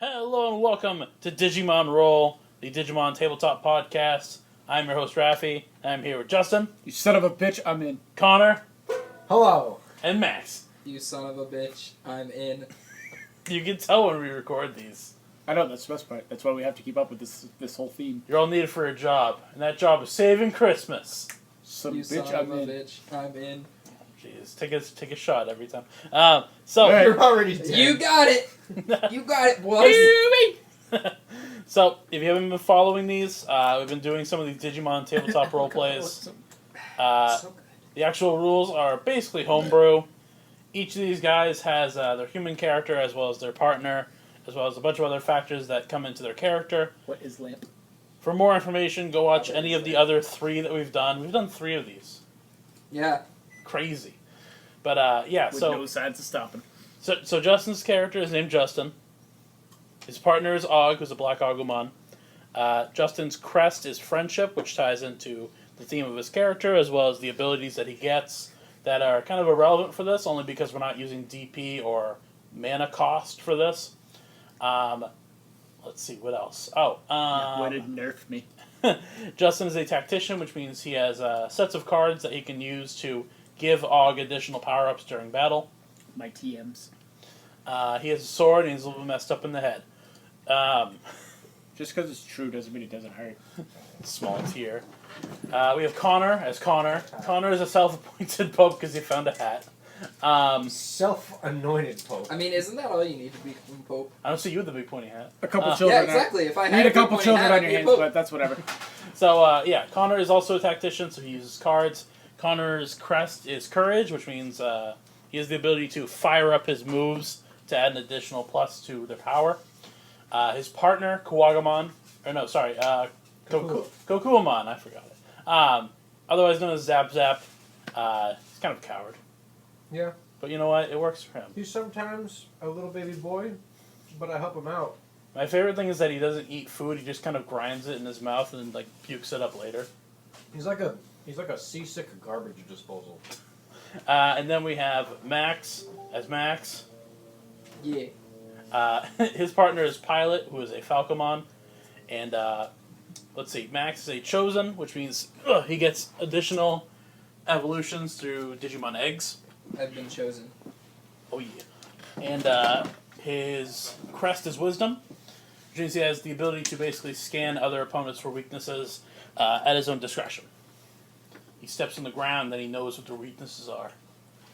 Hello and welcome to Digimon Roll, the Digimon Tabletop Podcast. I'm your host, Raffi, and I'm here with Justin. You son of a bitch, I'm in. Connor. Hello. And Max. You son of a bitch, I'm in. You can tell when we record these. I know, that's the best part. That's why we have to keep up with this whole theme. You're all needed for a job, and that job is saving Christmas. Son You of a bitch, son of I'm a in. bitch, I'm in. Jeez, take a shot every time. Right. You're already dead. You got it! You got it, boys! So, if you haven't been following these, we've been doing some of these Digimon tabletop role plays. The actual rules are basically homebrew. Each of these guys has their human character as well as their partner, as well as a bunch of other factors that come into their character. What is lamp? For more information, go watch any of the other 3 that we've done. We've done 3 of these. Yeah. Crazy. But, yeah, With so... no signs of stopping. So Justin's character is named Justin. His partner is Og, who's a Black Agumon. Justin's crest is friendship, which ties into the theme of his character, as well as the abilities that he gets that are kind of irrelevant for this, only because we're not using DP or mana cost for this. Let's see, what else? Way to nerf me. Justin is a tactician, which means he has sets of cards that he can use to give Og additional power-ups during battle. My TMs. He has a sword, and he's a little bit messed up in the head. Just because it's true doesn't mean it doesn't hurt. Small tier. We have Connor as Connor. Connor is a self-appointed pope because he found a hat. Self-anointed pope. I mean, isn't that all you need to be pope? I don't see you with the big pointy hat. A couple children. Yeah, exactly. If I You had need a big couple pointy children hat, on I'd your be a hands, pope. but that's whatever. So, yeah, Connor is also a tactician, so he uses cards. Connor's crest is courage, which means he has the ability to fire up his moves to add an additional plus to their power. His partner, Kokuamon, Kokuamon, I forgot it. Otherwise known as Zap Zap. He's kind of a coward. Yeah. But you know what? It works for him. He's sometimes a little baby boy, but I help him out. My favorite thing is that he doesn't eat food. He just kind of grinds it in his mouth and like pukes it up later. He's like a seasick garbage disposal. And then we have Max as Max. Yeah. His partner is Pilot, who is a Falcomon. And let's see, Max is a Chosen, which means he gets additional evolutions through Digimon eggs. I've been chosen. Oh yeah. And his crest is Wisdom, which means he has the ability to basically scan other opponents for weaknesses at his own discretion. He steps on the ground, then he knows what their weaknesses are,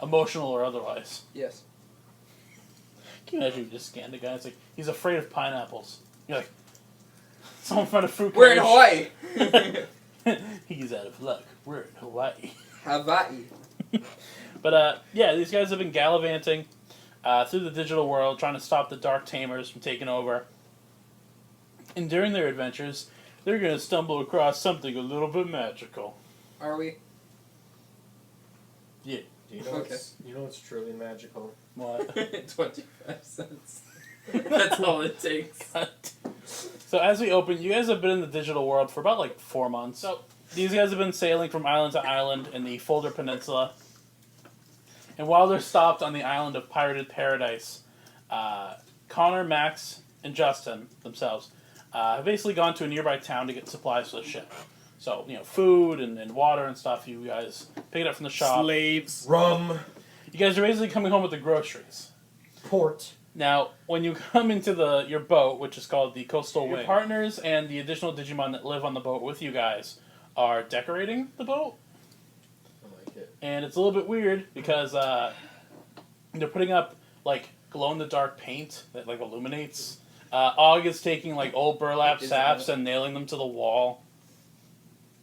emotional or otherwise. Yes. Can you imagine you just scanned a guy? It's like he's afraid of pineapples. You're like, someone found a fruit. We're in Hawaii. He's out of luck. We're in Hawaii. Hawaii. But yeah, these guys have been gallivanting through the digital world, trying to stop the Dark Tamers from taking over. And during their adventures, they're going to stumble across something a little bit magical. Are we? Yeah. Do you know what's truly magical? What? 25 cents. That's all it takes. So as we open, you guys have been in the digital world for about like 4 months. So these guys have been sailing from island to island in the Folder Peninsula. And while they're stopped on the island of Pirated Paradise, Connor, Max, and Justin themselves have basically gone to a nearby town to get supplies for the ship. So, food and water and stuff, you guys pick it up from the shop. Slaves. Rum. You guys are basically coming home with the groceries. Port. Now, when you come into your boat, which is called the Coastal Wing, your partners and the additional Digimon that live on the boat with you guys are decorating the boat. I like it. And it's a little bit weird because they're putting up like glow-in-the-dark paint that like illuminates. Og is taking like old burlap saps and nailing them to the wall.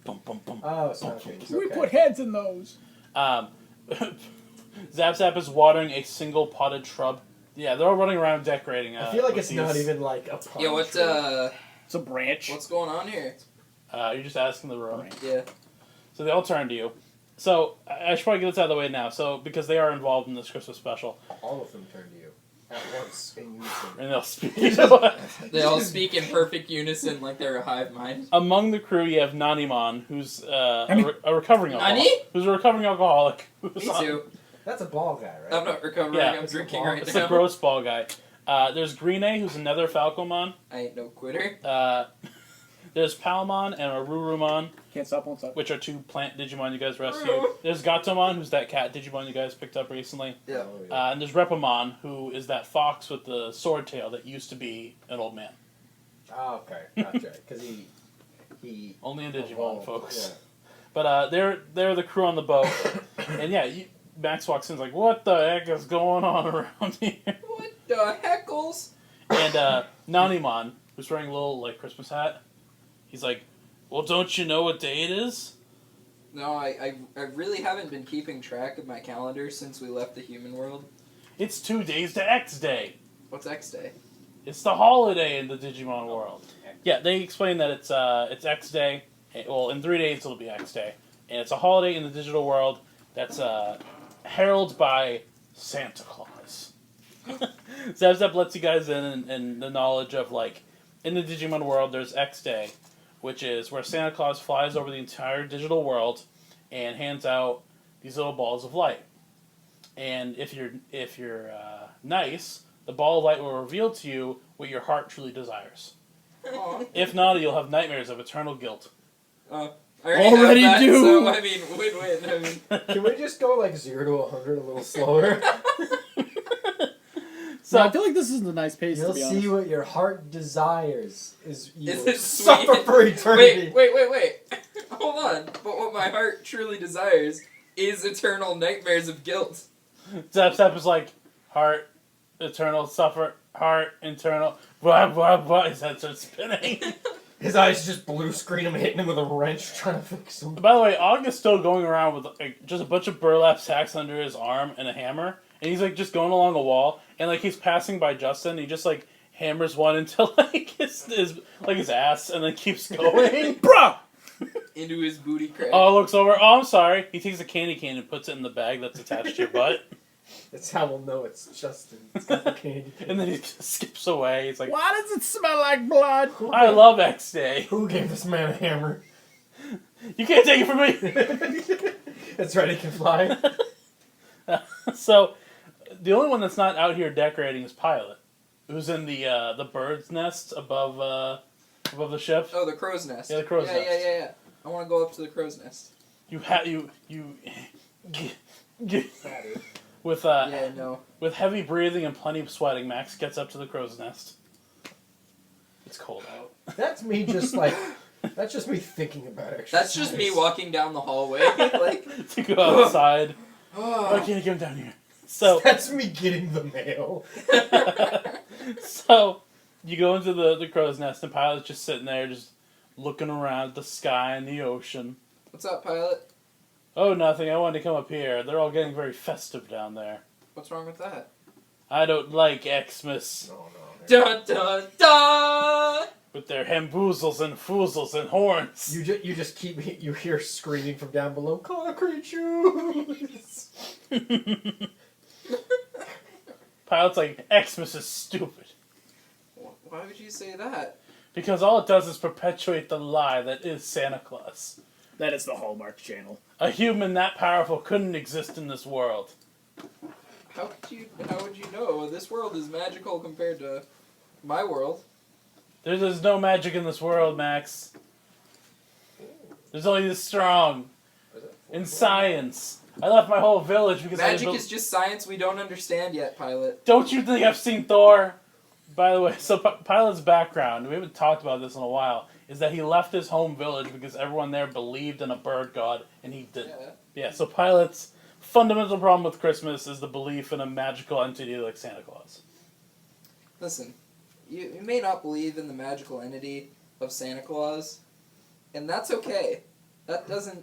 Boom, boom, boom. Oh, it's not okay. We put heads in those. Zap Zap is watering a single potted shrub. Yeah, they're all running around decorating. I feel like it's not even like a pond. Yeah, what's It's a branch. what's going on here? You're just asking the room. Yeah. So they all turn to you. So I should probably get this out of the way now. So because they are involved in this Christmas special, All of them turn to you at once in unison. and they'll speak. They all speak in perfect unison like they're a hive mind. Among the crew, you have Nanimon, who's a recovering alcoholic. Nani? Who's a recovering alcoholic. Me too. That's a ball guy, right? I'm not recovering. Yeah. I'm drinking right It's now. the gross ball guy. There's Green-A, who's another Falcomon. I ain't no quitter. There's Palmon and Arurumon, Can't stop, won't stop. which are two plant Digimon you guys rescued. There's Gatomon, who's that cat Digimon you guys picked up recently. Yeah. Oh, yeah. And there's Repamon, who is that fox with the sword tail that used to be an old man. Oh, okay, gotcha. Because he Only in Digimon, evolved, folks. yeah. But they're the crew on the boat. And yeah, Max walks in and is like, what the heck is going on around here? What the heckles? And Nanimon, who's wearing a little like Christmas hat, he's like, well, don't you know what day it is? No, I really haven't been keeping track of my calendar since we left the human world. It's 2 days to X Day. What's X Day? It's the holiday in the Digimon world. Yeah, they explain that it's X Day. Well, in 3 days it'll be X Day, and it's a holiday in the digital world that's heralded by Santa Claus. Zap Zap lets you guys in the knowledge of, like, in the Digimon world there's X Day, which is where Santa Claus flies over the entire digital world and hands out these little balls of light. And if you're nice, the ball of light will reveal to you what your heart truly desires. Aw. If not, you'll have nightmares of eternal guilt. I Already have that, do. So, I mean, win-win. I mean, Can we just go like 0 to 100 a little slower? So I feel like this isn't a nice pace, You'll to be honest. see what your heart desires. You Is will it suffer sweet? for eternity. wait. Hold on. But what my heart truly desires is eternal nightmares of guilt. Zap Zap is like, heart, eternal, suffer, heart, internal, blah, blah, blah. His head starts spinning. His eyes just blue screen him, hitting him with a wrench, trying to fix him. By the way, Og is still going around with like, just a bunch of burlap sacks under his arm and a hammer. And he's like just going along a wall. And like he's passing by Justin. He just like hammers one into like his ass and then keeps going. Bruh! Into his booty crack. Oh, looks over. Oh, I'm sorry. He takes a candy cane and puts it in the bag that's attached to your butt. That's how we'll know it's Justin. It's got the candy. And then he just skips away. He's like, Why does it smell like blood? I love X Day. Who gave this man a hammer? You can't take it from me. That's right, he can fly. So, the only one that's not out here decorating is Pilot, who's in the bird's nest above the ship. Oh, the crow's nest. Yeah, the crow's nest. Yeah. I want to go up to the crow's nest. With Yeah, no. with heavy breathing and plenty of sweating, Max gets up to the crow's nest. It's cold out. That's me just like... That's just me thinking about exercise. That's just me walking down the hallway. Like, To go outside. oh. Why can't I get him down here? So That's me getting the mail. so you go into the crow's nest and Pilot's just sitting there, just looking around at the sky and the ocean. What's up, Pilot? Oh, nothing. I wanted to come up here. They're all getting very festive down there. What's wrong with that? I don't like Xmas No. Dun dun dun! with their hemboozles and foozles and horns. You just keep... You hear screaming from down below, concrete shoes! Pilot's like, Xmas is stupid. Why would you say that? Because all it does is perpetuate the lie that is Santa Claus. That is the Hallmark Channel. A human that powerful couldn't exist in this world. How would you know? This world is magical compared to my world. There's no magic in this world, Max. There's only the strong. In science. I left my whole village because Magic I is just science we don't understand yet, Pilot. Don't you think I've seen Thor? By the way, so Pilot's background, we haven't talked about this in a while, is that he left his home village because everyone there believed in a bird god, and he didn't. Yeah. Yeah, so Pilot's fundamental problem with Christmas is the belief in a magical entity like Santa Claus. Listen, you may not believe in the magical entity of Santa Claus, and that's okay. That doesn't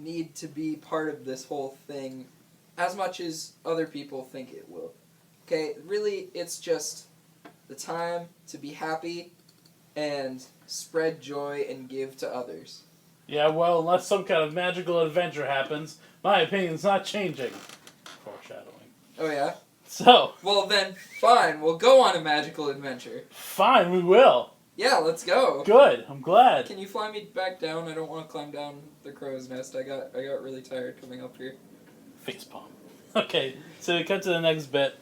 need to be part of this whole thing as much as other people think it will. Okay, really, it's just the time to be happy and spread joy and give to others. Yeah, well, unless some kind of magical adventure happens, my opinion's not changing. Foreshadowing. Oh yeah? So, Well then, fine, we'll go on a magical adventure. fine, we will. Yeah, let's go. Good, I'm glad. Can you fly me back down? I don't want to climb down the crow's nest. I got really tired coming up here. Facepalm. Okay, so we cut to the next bit.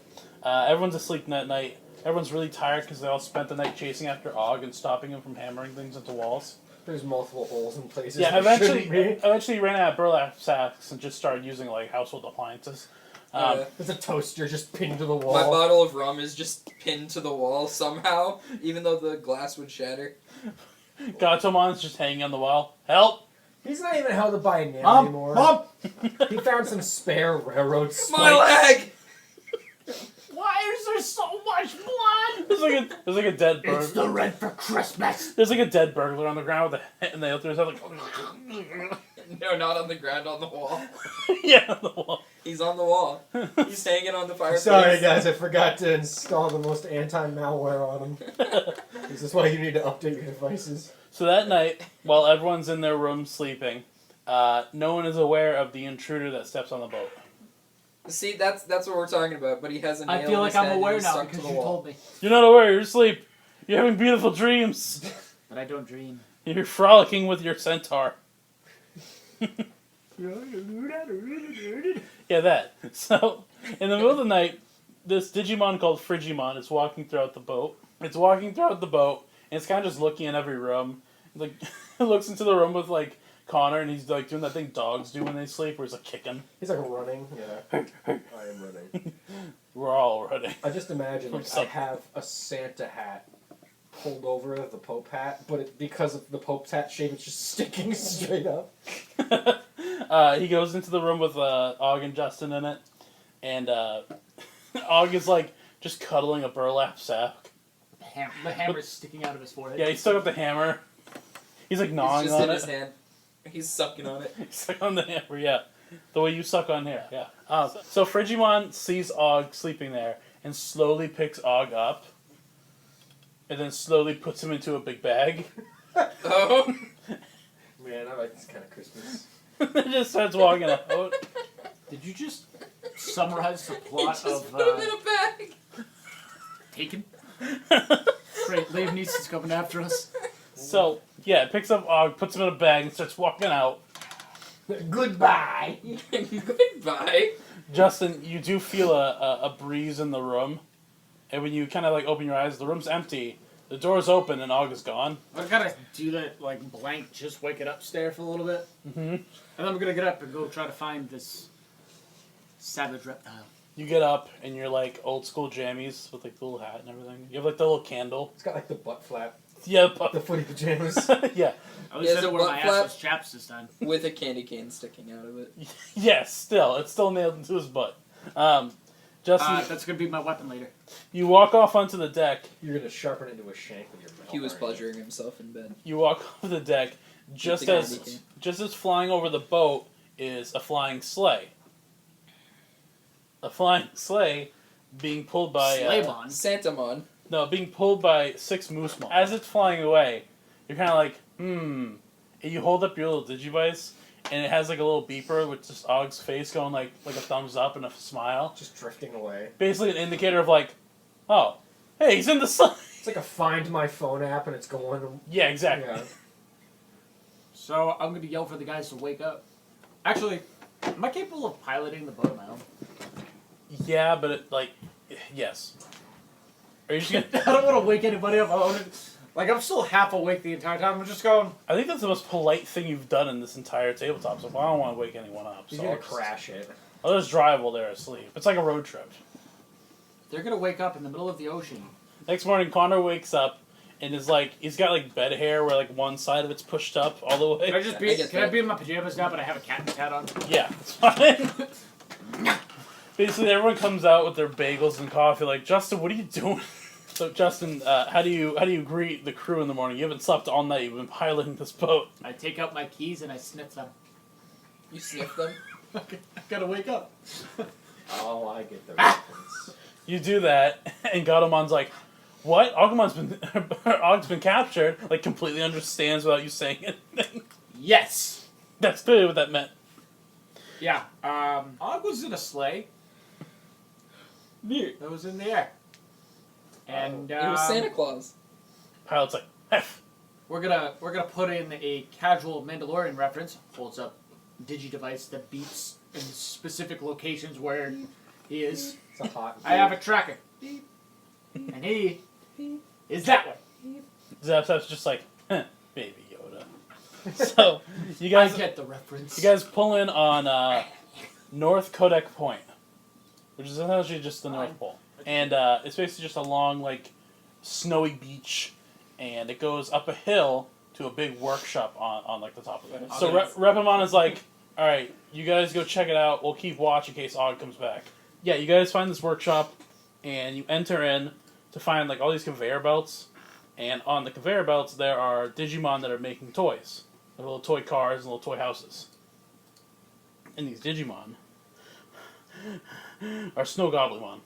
Everyone's asleep that night. Everyone's really tired because they all spent the night chasing after Og and stopping him from hammering things into walls. There's multiple holes in places. Yeah, there shouldn't eventually he ran out of burlap sacks and just started using like household appliances. There's a toaster just pinned to the wall. My bottle of rum is just pinned to the wall somehow, even though the glass would shatter. Gatomon's just hanging on the wall. Help! He's not even held by a nail anymore. Mom! He found some spare railroad spikes. My leg! Why is there so much blood? There's like a dead burglar. It's the rent for Christmas! There's like a dead burglar on the ground with a hit, and they out there like. No, not on the ground, on the wall. Yeah, on the wall. He's on the wall. He's hanging on the fireplace. Sorry guys, I forgot to install the most anti-malware on him. This is why you need to update your devices. So that night, while everyone's in their room sleeping, no one is aware of the intruder that steps on the boat. See, that's what we're talking about, but he has a nail I feel in like his head I'm and aware he's now stuck because to you the wall. told me. You're not aware. You're asleep. You're having beautiful dreams. But I don't dream. You're frolicking with your centaur. Yeah, that. So, in the middle of the night, this Digimon called Frigimon is walking throughout the boat. It's walking throughout the boat, and it's kind of just looking in every room. Like, it looks into the room with, like, Connor, and he's, like, doing that thing dogs do when they sleep, where he's, like, kicking. He's like running. Yeah. I am running. We're all running. I just imagine like, I have a Santa hat pulled over the Pope hat, but because of the Pope's hat shape, it's just sticking straight up. He goes into the room with Og and Justin in it, and Og is, like, just cuddling a burlap sack. The hammer's sticking out of his forehead. Yeah, he stuck up the hammer. He's, like, He's gnawing just on in it. his hand. He's sucking on it. He's stuck on the hammer, yeah. The way you suck on hair, yeah. So Frigimon sees Og sleeping there and slowly picks Og up and then slowly puts him into a big bag. Oh. Man, I like this kind of Christmas. Then just starts walking out. Did you just summarize the He plot just of put him in a bag. Taken? Great, Liam Neeson's coming after us. So, yeah, it picks up Og, puts him in a bag, and starts walking out. Goodbye. Goodbye. Justin, you do feel a breeze in the room. And when you kind of, like, open your eyes, the room's empty. The door's open, and Og is gone. I gotta do that, like, blank, just wake it up stare for a little bit. Mm-hmm. And then I'm gonna get up and go try to find this savage reptile. You get up, and you're, like, old-school jammies with, like, the little hat and everything. You have, like, the little candle. It's got like the butt flap, Yeah, the footy pajamas. yeah. I was has gonna a wear butt my flap. assless chaps this time. With a candy cane sticking out of it. Yes, still. It's still nailed into his butt. Justin, That's gonna be my weapon later. you walk off onto the deck. You're gonna sharpen it into a shank with your mouth. He was pleasuring himself in bed. You walk off the deck. Just the as candy cane. flying over the boat is a flying sleigh. A flying sleigh being pulled by... Slaybon. Santamon. No, being pulled by 6 moose mom. As it's flying away, you're kind of like, And you hold up your little Digivice, and it has like a little beeper with just Og's face going like a thumbs up and a smile. Just drifting away. Basically an indicator of like, oh, hey, he's in the sun. It's like a Find My Phone app, and it's going. Yeah, exactly. Yeah. So I'm gonna yell for the guys to wake up. Actually, am I capable of piloting the boat on my own? Yeah, but it, like, yes. Are you just gonna... I don't want to wake anybody up. Like, I'm still half awake the entire time. I'm just going... I think that's the most polite thing you've done in this entire tabletop. So I don't want to wake anyone up. He's So gonna I'll just- crash it. I'll just drive while they're asleep. It's like a road trip. They're gonna wake up in the middle of the ocean. Next morning, Connor wakes up and is like, he's got like bed hair where like one side of it's pushed up all the way. Can I just I be? get Can I that. be in my pajamas now? But I have a cat hat on. Yeah, it's fine. Basically, everyone comes out with their bagels and coffee. Like, Justin, what are you doing? So, Justin, how do you greet the crew in the morning? You haven't slept all night. You've been piloting this boat. I take out my keys and I sniff them. You sniff them? I gotta wake up. Oh, I get the reference. You do that, and Gatomon's like, "What? Og's been captured." Like, completely understands without you saying anything. Yes. That's clearly what that meant. Yeah. Og was in a sleigh. Neat. That was in the air. And It was Santa Claus. Pilot's like, "Hef." we're gonna put in a casual Mandalorian reference. Holds up Digi-Device that beeps in specific locations where he is. It's a hot. I have a tracker. Beep. And he is that way. Zap Zap's just like, baby Yoda. So you I guys get the reference. You guys pull in on North Kodak Point, which is essentially just the North Pole, and it's basically just a long, like, snowy beach, and it goes up a hill to a big workshop on like the top of it. So Repamon is like, all right, you guys go check it out. We'll keep watch in case Og comes back. Yeah, you guys find this workshop, and you enter in to find like all these conveyor belts, and on the conveyor belts there are Digimon that are making toys. Little toy cars and little toy houses. And these Digimon are Snow Goblimon.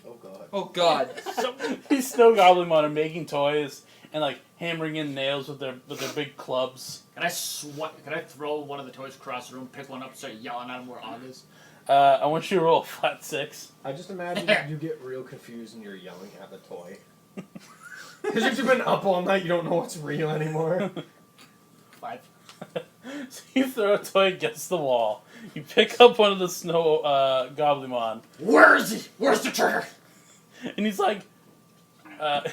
Oh god. Oh god. So these Snow Goblimon are making toys and like hammering in nails with their big clubs. Can I throw one of the toys across the room, pick one up, and start yelling at him where Og is? I want you to roll a flat 6. I just imagine you get real confused and you're yelling at the toy. Because you've been up all night, you don't know what's real anymore. 5. So you throw a toy against the wall. You pick up one of the Snow Goblimon. Where is he? Where's the trigger? And he's like,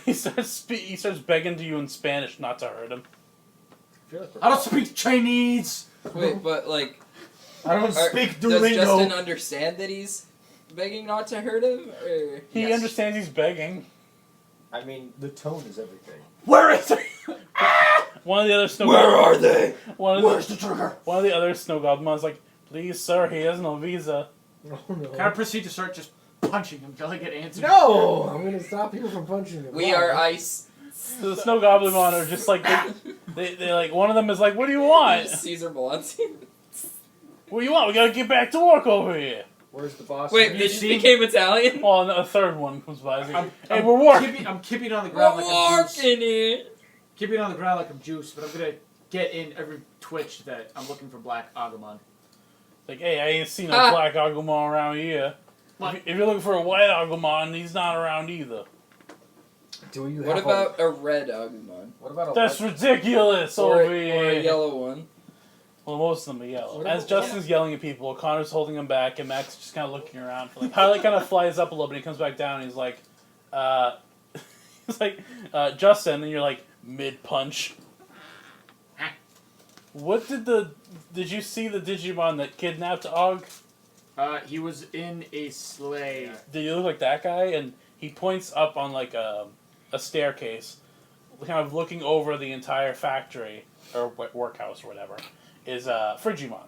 he starts begging to you in Spanish not to hurt him. I don't speak Chinese. Wait, but like, I don't speak does Duolingo. Justin understand that he's begging not to hurt him? Or? He understands he's begging. I mean, the tone is everything. Where is he? One of the other Snow Where are they? Where's the trigger? One of the other Snow Goblins like, please, sir, he has no visa. Oh no. Can I proceed to start just punching him until I get answers? No! I'm gonna stop people from punching him. We are ice. So the Snow Goblimon are just like, they like, one of them is like, what do you want? Caesar Balanci. What do you want? We gotta get back to work over here. Where's the boss? Wait, you they just seen- became Italian? Oh, and a third one comes by. He's like, I'm- hey, I'm we're working. I'm keeping on the ground We're like a juice. working it. Keeping on the ground like I'm juice, but I'm gonna get in every twitch that I'm looking for Black Agumon. Like, hey, I ain't seen no Ah. black Agumon around here. What? If you're looking for a white Agumon, he's not around either. Do you What have about a red Agumon? What about a That's white- ridiculous Or over a here. yellow one? Well, most of them are yellow. What As about- Justin's yelling at people, Connor's holding him back, and Max is just kind of looking around. For, like, Pilot kind of flies up a little bit, he comes back down, and he's like, he's like, Justin, and you're like, mid-punch. What did you see the Digimon that kidnapped Og? He was in a sleigh. Did you look like that guy? And he points up on like a staircase, kind of looking over the entire factory or workhouse or whatever. Is Frigimon,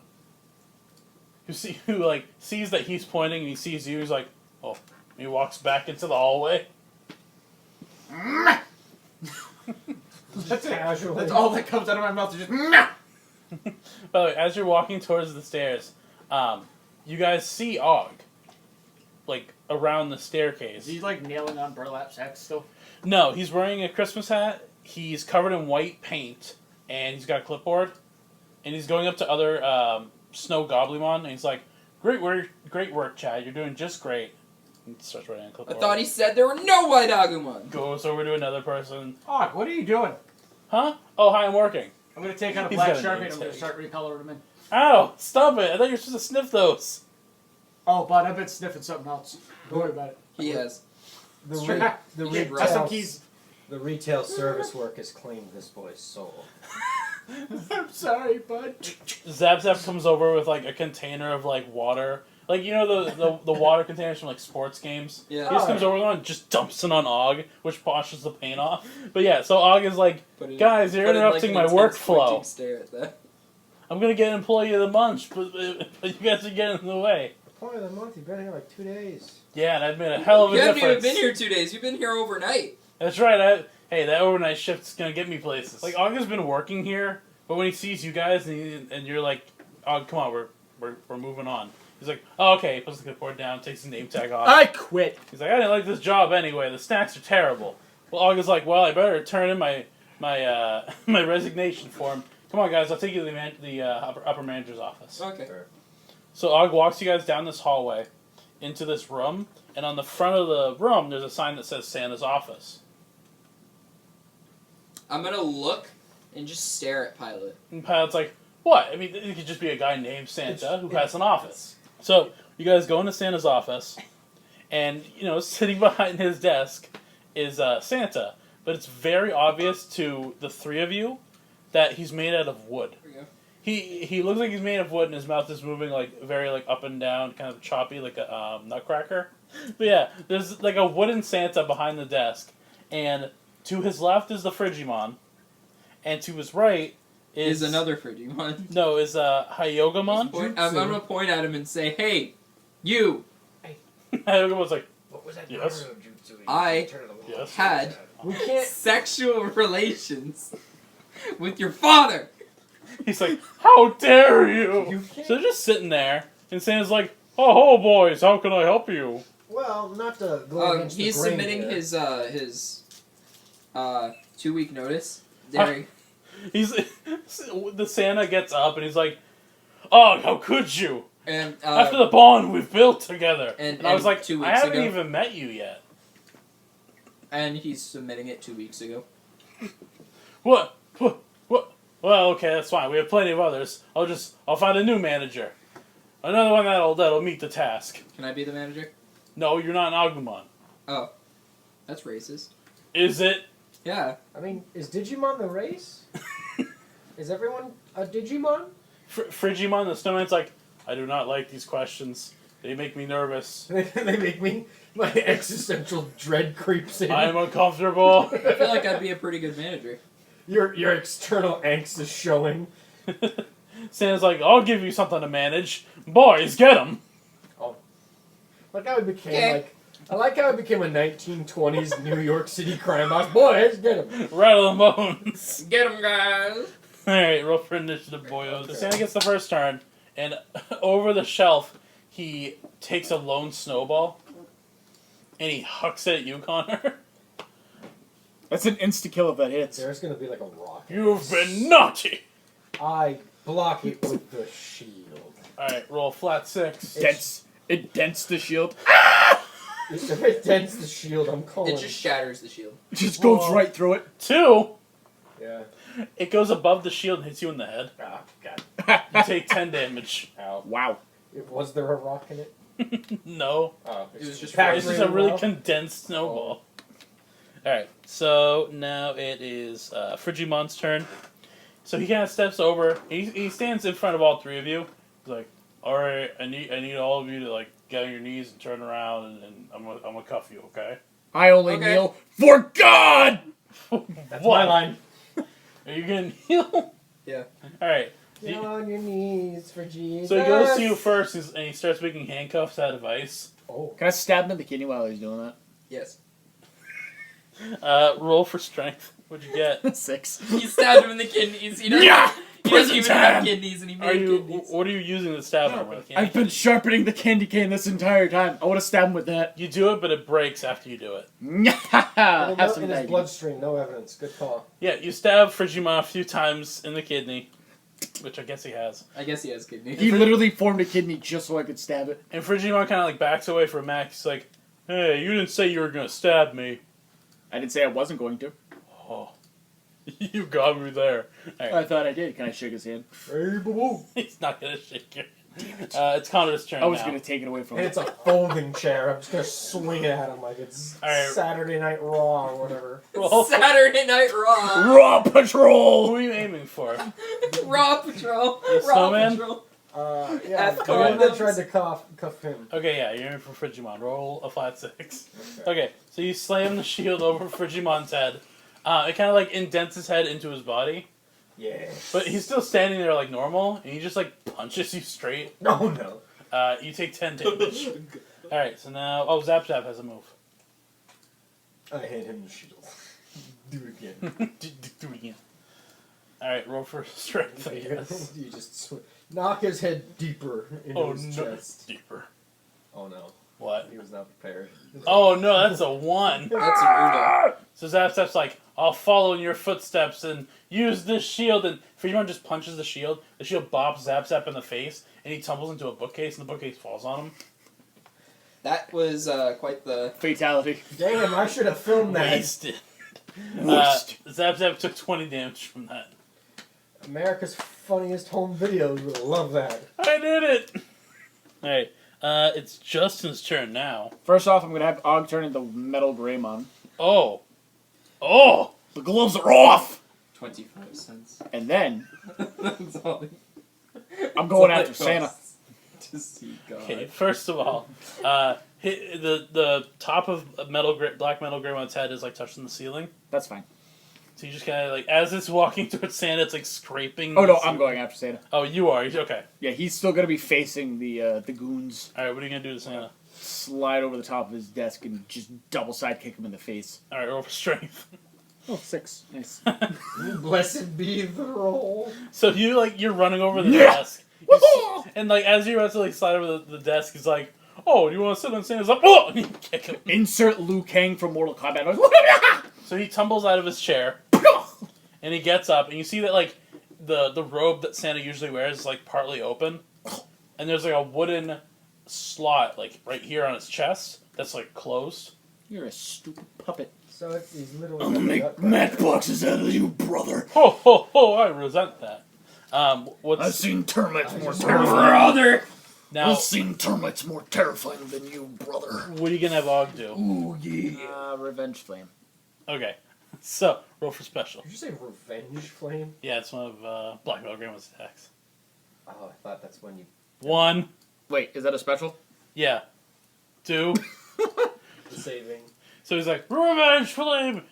who like sees that he's pointing and he sees you. He's like, oh, and he walks back into the hallway. That's it. Casually. That's all that comes out of my mouth. Is just. Meh. By the way, as you're walking towards the stairs, you guys see Og, like around the staircase. Is he like nailing on burlap sacks still? No, he's wearing a Christmas hat. He's covered in white paint, and he's got a clipboard. And he's going up to other Snow Goblimon, and he's like, great work, Chad. You're doing just great. And starts writing on a I clipboard. thought he said there were no white Agumon. Goes over to another person. Og, what are you doing? Huh? Oh, hi, I'm working. I'm gonna take out a He's black got a Sharpie name and I'm gonna tag. start recoloring them in. Ow! Stop it! I thought you were supposed to sniff those. Oh, but I've been sniffing something else. Don't worry about it. He has. The, Strap. the, You get Have some retail, keys. the retail service work has claimed this boy's soul. I'm sorry, bud. Zap Zap comes over with like a container of like water. Like, you know the water containers from like sports games? Yeah. He just comes over and just dumps it on Og, which washes the paint off. But yeah, so Og is like, Put in- guys, you're put in, interrupting like, my an intense workflow. squinting Stare at that. I'm gonna get employee of the month, but you guys are getting in the way. Point of the month, you've been here like 2 days. Yeah, and I've made a hell of a You haven't difference. even been here 2 days. You've been here overnight. That's right. Hey, that overnight shift's gonna get me places. Like, Og has been working here, but when he sees you guys and you're like, Og, come on, we're moving on. He's like, oh, okay. He puts the clipboard down, takes his name tag off. I quit. He's like, I didn't like this job anyway. The snacks are terrible. Well, Og is like, well, I better turn in my my resignation form. Come on, guys. I'll take you to the upper manager's office. Okay. So Og walks you guys down this hallway into this room, and on the front of the room, there's a sign that says Santa's office. I'm gonna look and just stare at Pilot. And Pilot's like, what? I mean, it could just be a guy named Santa who has an office. So you guys go into Santa's office, And, sitting behind his desk is Santa. But it's very obvious to the three of you that he's made out of wood. There we go. He looks like he's made of wood, and his mouth is moving very up and down, kind of choppy, like a nutcracker. But yeah, there's like a wooden Santa behind the desk, and to his left is the Frigimon, and to his right is another Frigimon. No, is Hyogamon. I'm gonna point at him and say, "Hey, you!" Hyogamon's like, What was that? Yes. I yes. had We can't. sexual relations with your father. He's like, how dare you? You can't. So they're just sitting there, and Santa's like, oh, boys, how can I help you? Well, not to go against He's the grain submitting here. his 2-week notice. There. He's the Santa gets up and he's like, "Oh, how could you? And After the bond we've built together." and I was like, 2 "I weeks haven't ago. even met you yet." And he's submitting it 2 weeks ago. What? Well, okay, that's fine. We have plenty of others. I'll find a new manager, another one that'll meet the task. Can I be the manager? No, you're not an Agumon. Oh, that's racist. Is it? Yeah. I mean, is Digimon the race? Is everyone a Digimon? Frigimon, the snowman's like, I do not like these questions. They make me nervous. They make me. My existential dread creeps in. I am uncomfortable. I feel like I'd be a pretty good manager. Your external angst is showing. Santa's like, I'll give you something to manage. Boys, get him. Like how it became Okay. like. I like how it became a 1920s New York City crime boss. Boys, get him. Rattle the bones. Get him, guys. Alright, roll for initiative, boyos. So Santa gets the first turn, and over the shelf, he takes a lone snowball, and he hucks it at you, Connor. That's an insta-kill if that hits. There's gonna be like a rock. You've been naughty! I block it with the shield. Alright, roll flat 6. It dents the shield. If it dents the shield, I'm calling. It just shatters the shield. It just goes Whoa. right through it. 2, Yeah. it goes above the shield and hits you in the head. Ah, God. You take 10 damage. Ow. Wow. Was there a rock in it? No. Oh, It was just packed It's just really a really well. condensed snowball. Alright, so now it is Frigimon's turn. So he kind of steps over. He stands in front of all three of you. He's like, alright, I need all of you to get on your knees and turn around, and I'm gonna cuff you, okay? I only Okay. kneel for God! That's What? my line. Are you gonna kneel? Yeah. Alright. Get on your knees for Jesus. So he goes to you first, and he starts making handcuffs out of ice. Oh. Can I stab him in the kidney while he's doing that? Yes. Roll for strength. What'd you get? 6. He stabbed him in the kidneys. He doesn't, Yeah! he doesn't Prison even have time! kidneys, and he Are made you? kidneys. What are you using to stab him with? I've been sharpening the candy cane this entire time. I want to stab him with that. You do it, but it breaks after you do it. Have In some his baggy. bloodstream, no evidence. Good call. Yeah, you stab Frigimon a few times in the kidney, which I guess he has. I guess he has kidneys. He literally formed a kidney just so I could stab it. And Frigimon kind of backs away from Max. He's like, "Hey, you didn't say you were gonna stab me." I didn't say I wasn't going to. Oh, you got me there. All I right. thought I did. Can I shake his hand? Hey, boo-boo. He's not gonna shake you. It's Connor's turn I was now. going to take it away from And him. it's a folding chair. I'm just gonna swing it at him like it's Alright. Saturday Night Raw or whatever. Roll for- Saturday Night Raw. Raw Who Patrol! are you aiming for? Raw Patrol. The Raw snowman? Patrol. Yeah, F the one that condoms. tried to cuff him. Okay, yeah, you're aiming for Frigimon. Roll a flat 6. Okay, so you slam the shield over Frigimon's head. It kind of indents his head into his body, Yeah. but he's still standing there normal, and he just punches you straight. No, no. You take 10 damage. Alright, so now... Oh, Zap Zap has a move. I hit him the shield. Do it again. Do it again. Alright, roll for strength, I guess. You just knock his head deeper into Oh, his no. chest. Deeper. Oh no, What? he was not prepared. Oh, no, that's a 1. That's an Uno. So Zap Zap's like, I'll follow in your footsteps and use this shield. And Frigimon just punches the shield bops Zap Zap in the face, and he tumbles into a bookcase, and the bookcase falls on him. That was quite the... Fatality. Damn, I should have filmed that. Wasted. Zap Zap took 20 damage from that. America's funniest home videos would love that. I did it! Alright, It's Justin's turn now. First off, I'm gonna have Og turn into Metal Greymon. Oh. The gloves are off! 25 cents. And then, That's all. I'm going after Santa. To see God. Okay, first of all, hit the top of Black Metal Greymon's head is like touching the ceiling. That's fine. So you just kind of like, as it's walking towards Santa, it's like scraping. Oh the no, I'm ceiling. going after Santa. Oh, you are? Okay. Yeah, he's still gonna be facing the goons. Alright, what are you going to do to Santa? Slide over the top of his desk and just double side kick him in the face. Alright, roll for strength. Oh, 6. Nice. Blessed be the roll. So you're running over the Yeah. desk. And like, as you're about to like slide over the desk, he's like, oh, do you want to sit on Santa's lap? Oh! And you kick him. Insert Liu Kang from Mortal Kombat. So he tumbles out of his chair, and he gets up, and you see that like the robe that Santa usually wears is like partly open, and there's like a wooden slot like right here on his chest that's like closed. You're a stupid puppet. So he's literally. I'm gonna make matchboxes out of you, brother. Ho ho ho! I resent that. What's I've seen termites more just- terrifying. Brother! now? I've seen termites more terrifying than you, brother. What are you gonna have Og do? Ooh, yeah. Revenge Flame. Okay, so roll for special. Did you say revenge flame? Yeah, it's one of Black Metal Grandma's attacks. Oh, I thought that's when you. 1. Wait, is that a special? Yeah. 2. Saving. So he's like, revenge flame!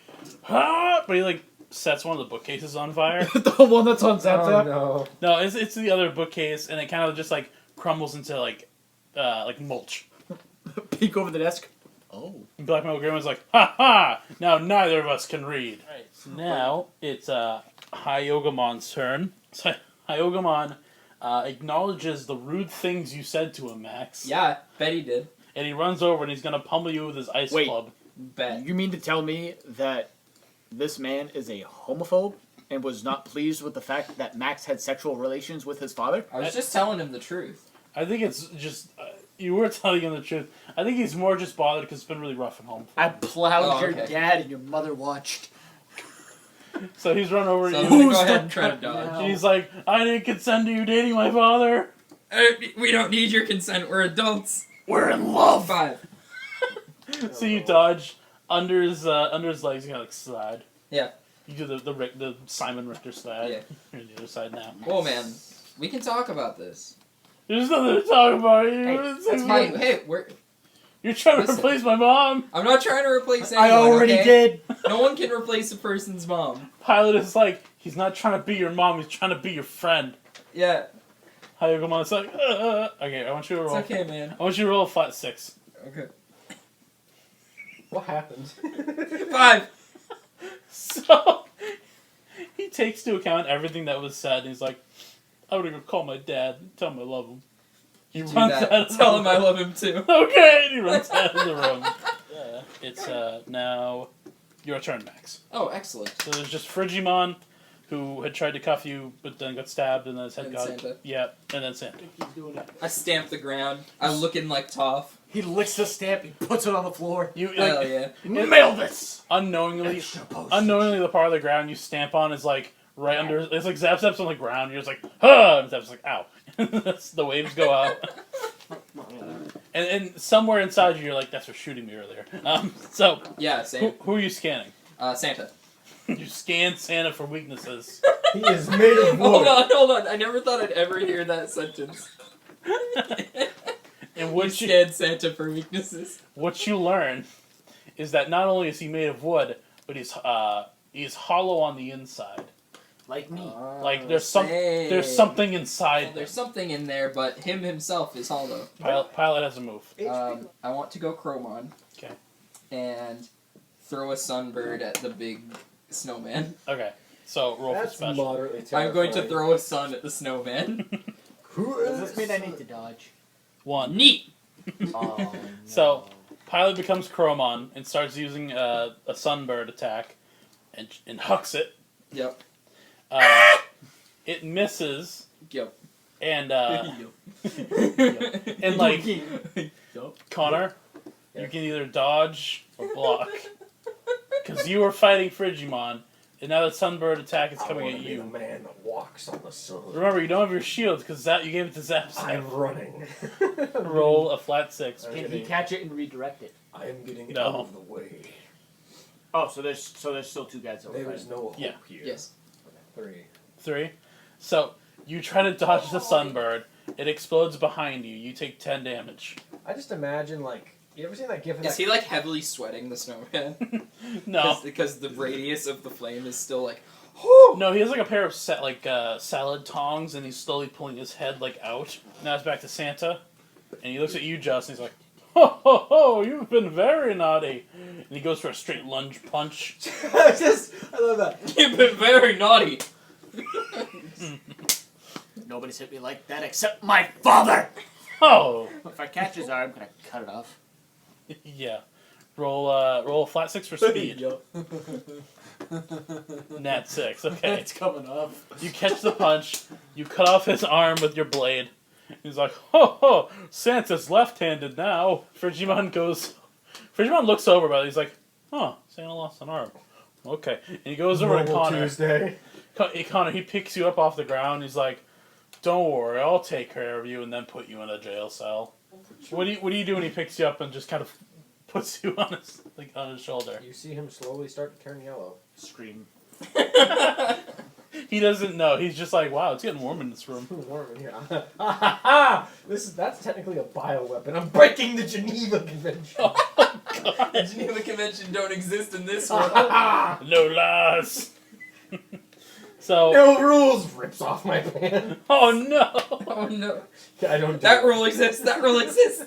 Ah! But he like sets one of the bookcases on fire. The one that's on Zap Oh Zap? no. No, it's the other bookcase, and it kind of just like crumbles into like mulch. Peek over the desk. Oh. And Black Metal Grandma's like, ha ha! Now neither of us can read. Right. So now it's Hyogamon's turn. So Hyogamon acknowledges the rude things you said to him, Max. Yeah, bet he did. And he runs over and he's gonna pummel you with his ice Wait. club. Bet. You mean to tell me that this man is a homophobe and was not pleased with the fact that Max had sexual relations with his father? I was just telling him the truth. I think it's just you were telling him the truth. I think he's more just bothered because it's been really rough at home. I plowed Oh, your okay. dad and your mother watched. So he's run over So to I'm you. gonna go ahead and try to dodge. And he's like, I didn't consent to you dating my father. We don't need your consent. We're adults. We're in love. 5. So you dodge under his legs. You gotta like slide. Yeah. You do the Simon Richter slide. Yeah. You're on the other side now. Oh man, we can talk about this. There's nothing to talk about. That's my. Hey, You're trying to Listen. replace my mom. I'm not trying to replace anyone. I already okay? did. No one can replace a person's mom. Pilot is like, he's not trying to be your mom. He's trying to be your friend. Yeah, Hyogamon's like, Okay, I want you to it's roll. okay, man. I want you to roll a flat 6. Okay. What happened? 5. So he takes into account everything that was said, and he's like, I'm gonna go call my dad and tell him I love him. He Do runs out that. of Tell the him I love him too. Okay, and he runs out of the room. It's now your turn, Max. Oh, excellent. So there's just Frigimon, who had tried to cuff you, but then got stabbed, and then his head And got... Santa. Yeah, and then Santa. I stamp the ground. I'm looking like Toph. He licks the stamp, he puts it on the floor. You, Hell like, yeah. Mail this! unknowingly, the part of the ground you stamp on is like right under. It's like Zap Zap's on the ground. You're just like, huh! And Zap's like, ow. The waves go out. And somewhere inside you, you're like, that's for shooting me earlier. So Yeah, same. who are you scanning? Santa. You scan Santa for weaknesses. He is made of wood. Hold on. I never thought I'd ever hear that sentence. And You what you scared Santa for weaknesses. what you learn is that not only is he made of wood, but he's hollow on the inside. Like me. Like there's something inside. Well, there's something in there, but him himself is hollow. Pilot has a move. I want to go Chromon. Okay. And throw a sunbird at the big snowman. Okay. So roll for That's special. moderately terrifying. I'm going to throw a sun at the snowman. Does this mean I need to dodge? 1. Neat. Oh, no. So Pilot becomes Chromon and starts using a sunbird attack, and hucks it. Yep. It misses, Yep. and and like Connor, you can either dodge or block, because you were fighting Frigimon, And now the Sunbird attack is I coming wanna at be you. the man that walks on the sun. Remember, you don't have your shield because you gave it to Zap. I'm running. Roll a flat 6. Can he catch it and redirect it? I am getting No. out of the way. Oh, so there's still 2 guys over There is no hope Yeah. here. Yes. 3. 3. So, you try to dodge the Sunbird. It explodes behind you. You take 10 damage. I just imagine, like, you ever seen that gif of Is that? he like heavily sweating the snowman? No. Because the radius of the flame is still like. No, he has like a pair of salad tongs, and he's slowly pulling his head like out. Now it's back to Santa, and he looks at you, Justin. He's like, "Ho ho ho! You've been very naughty." And he goes for a straight lunge punch. I love that. You've been very naughty. Nobody's hit me like that except my father! Oh, If I catch his arm, can I cut it off? yeah. Roll a flat 6 for speed. Nat 6. Okay. It's coming off. You catch the punch. You cut off his arm with your blade. He's like, "Ho ho! Santa's left-handed now." Frigimon looks over, but he's like, "Huh? Santa lost an arm. Okay." And he goes over to Normal Connor. Tuesday. Connor, he picks you up off the ground. He's like, "Don't worry, I'll take care of you, and then put you in a jail cell." What do you do when he picks you up and just kind of puts you on his shoulder? You see him slowly start to turn yellow. Scream. He doesn't know. He's just like, "Wow, it's getting warm in this room." Warm in here. That's technically a bioweapon. I'm breaking the Geneva Convention. The Geneva Convention don't exist in this one. No laws. So. No rules. Rips off my pants. Oh no! Oh no. I don't. Do That it. rule exists. That rule exists.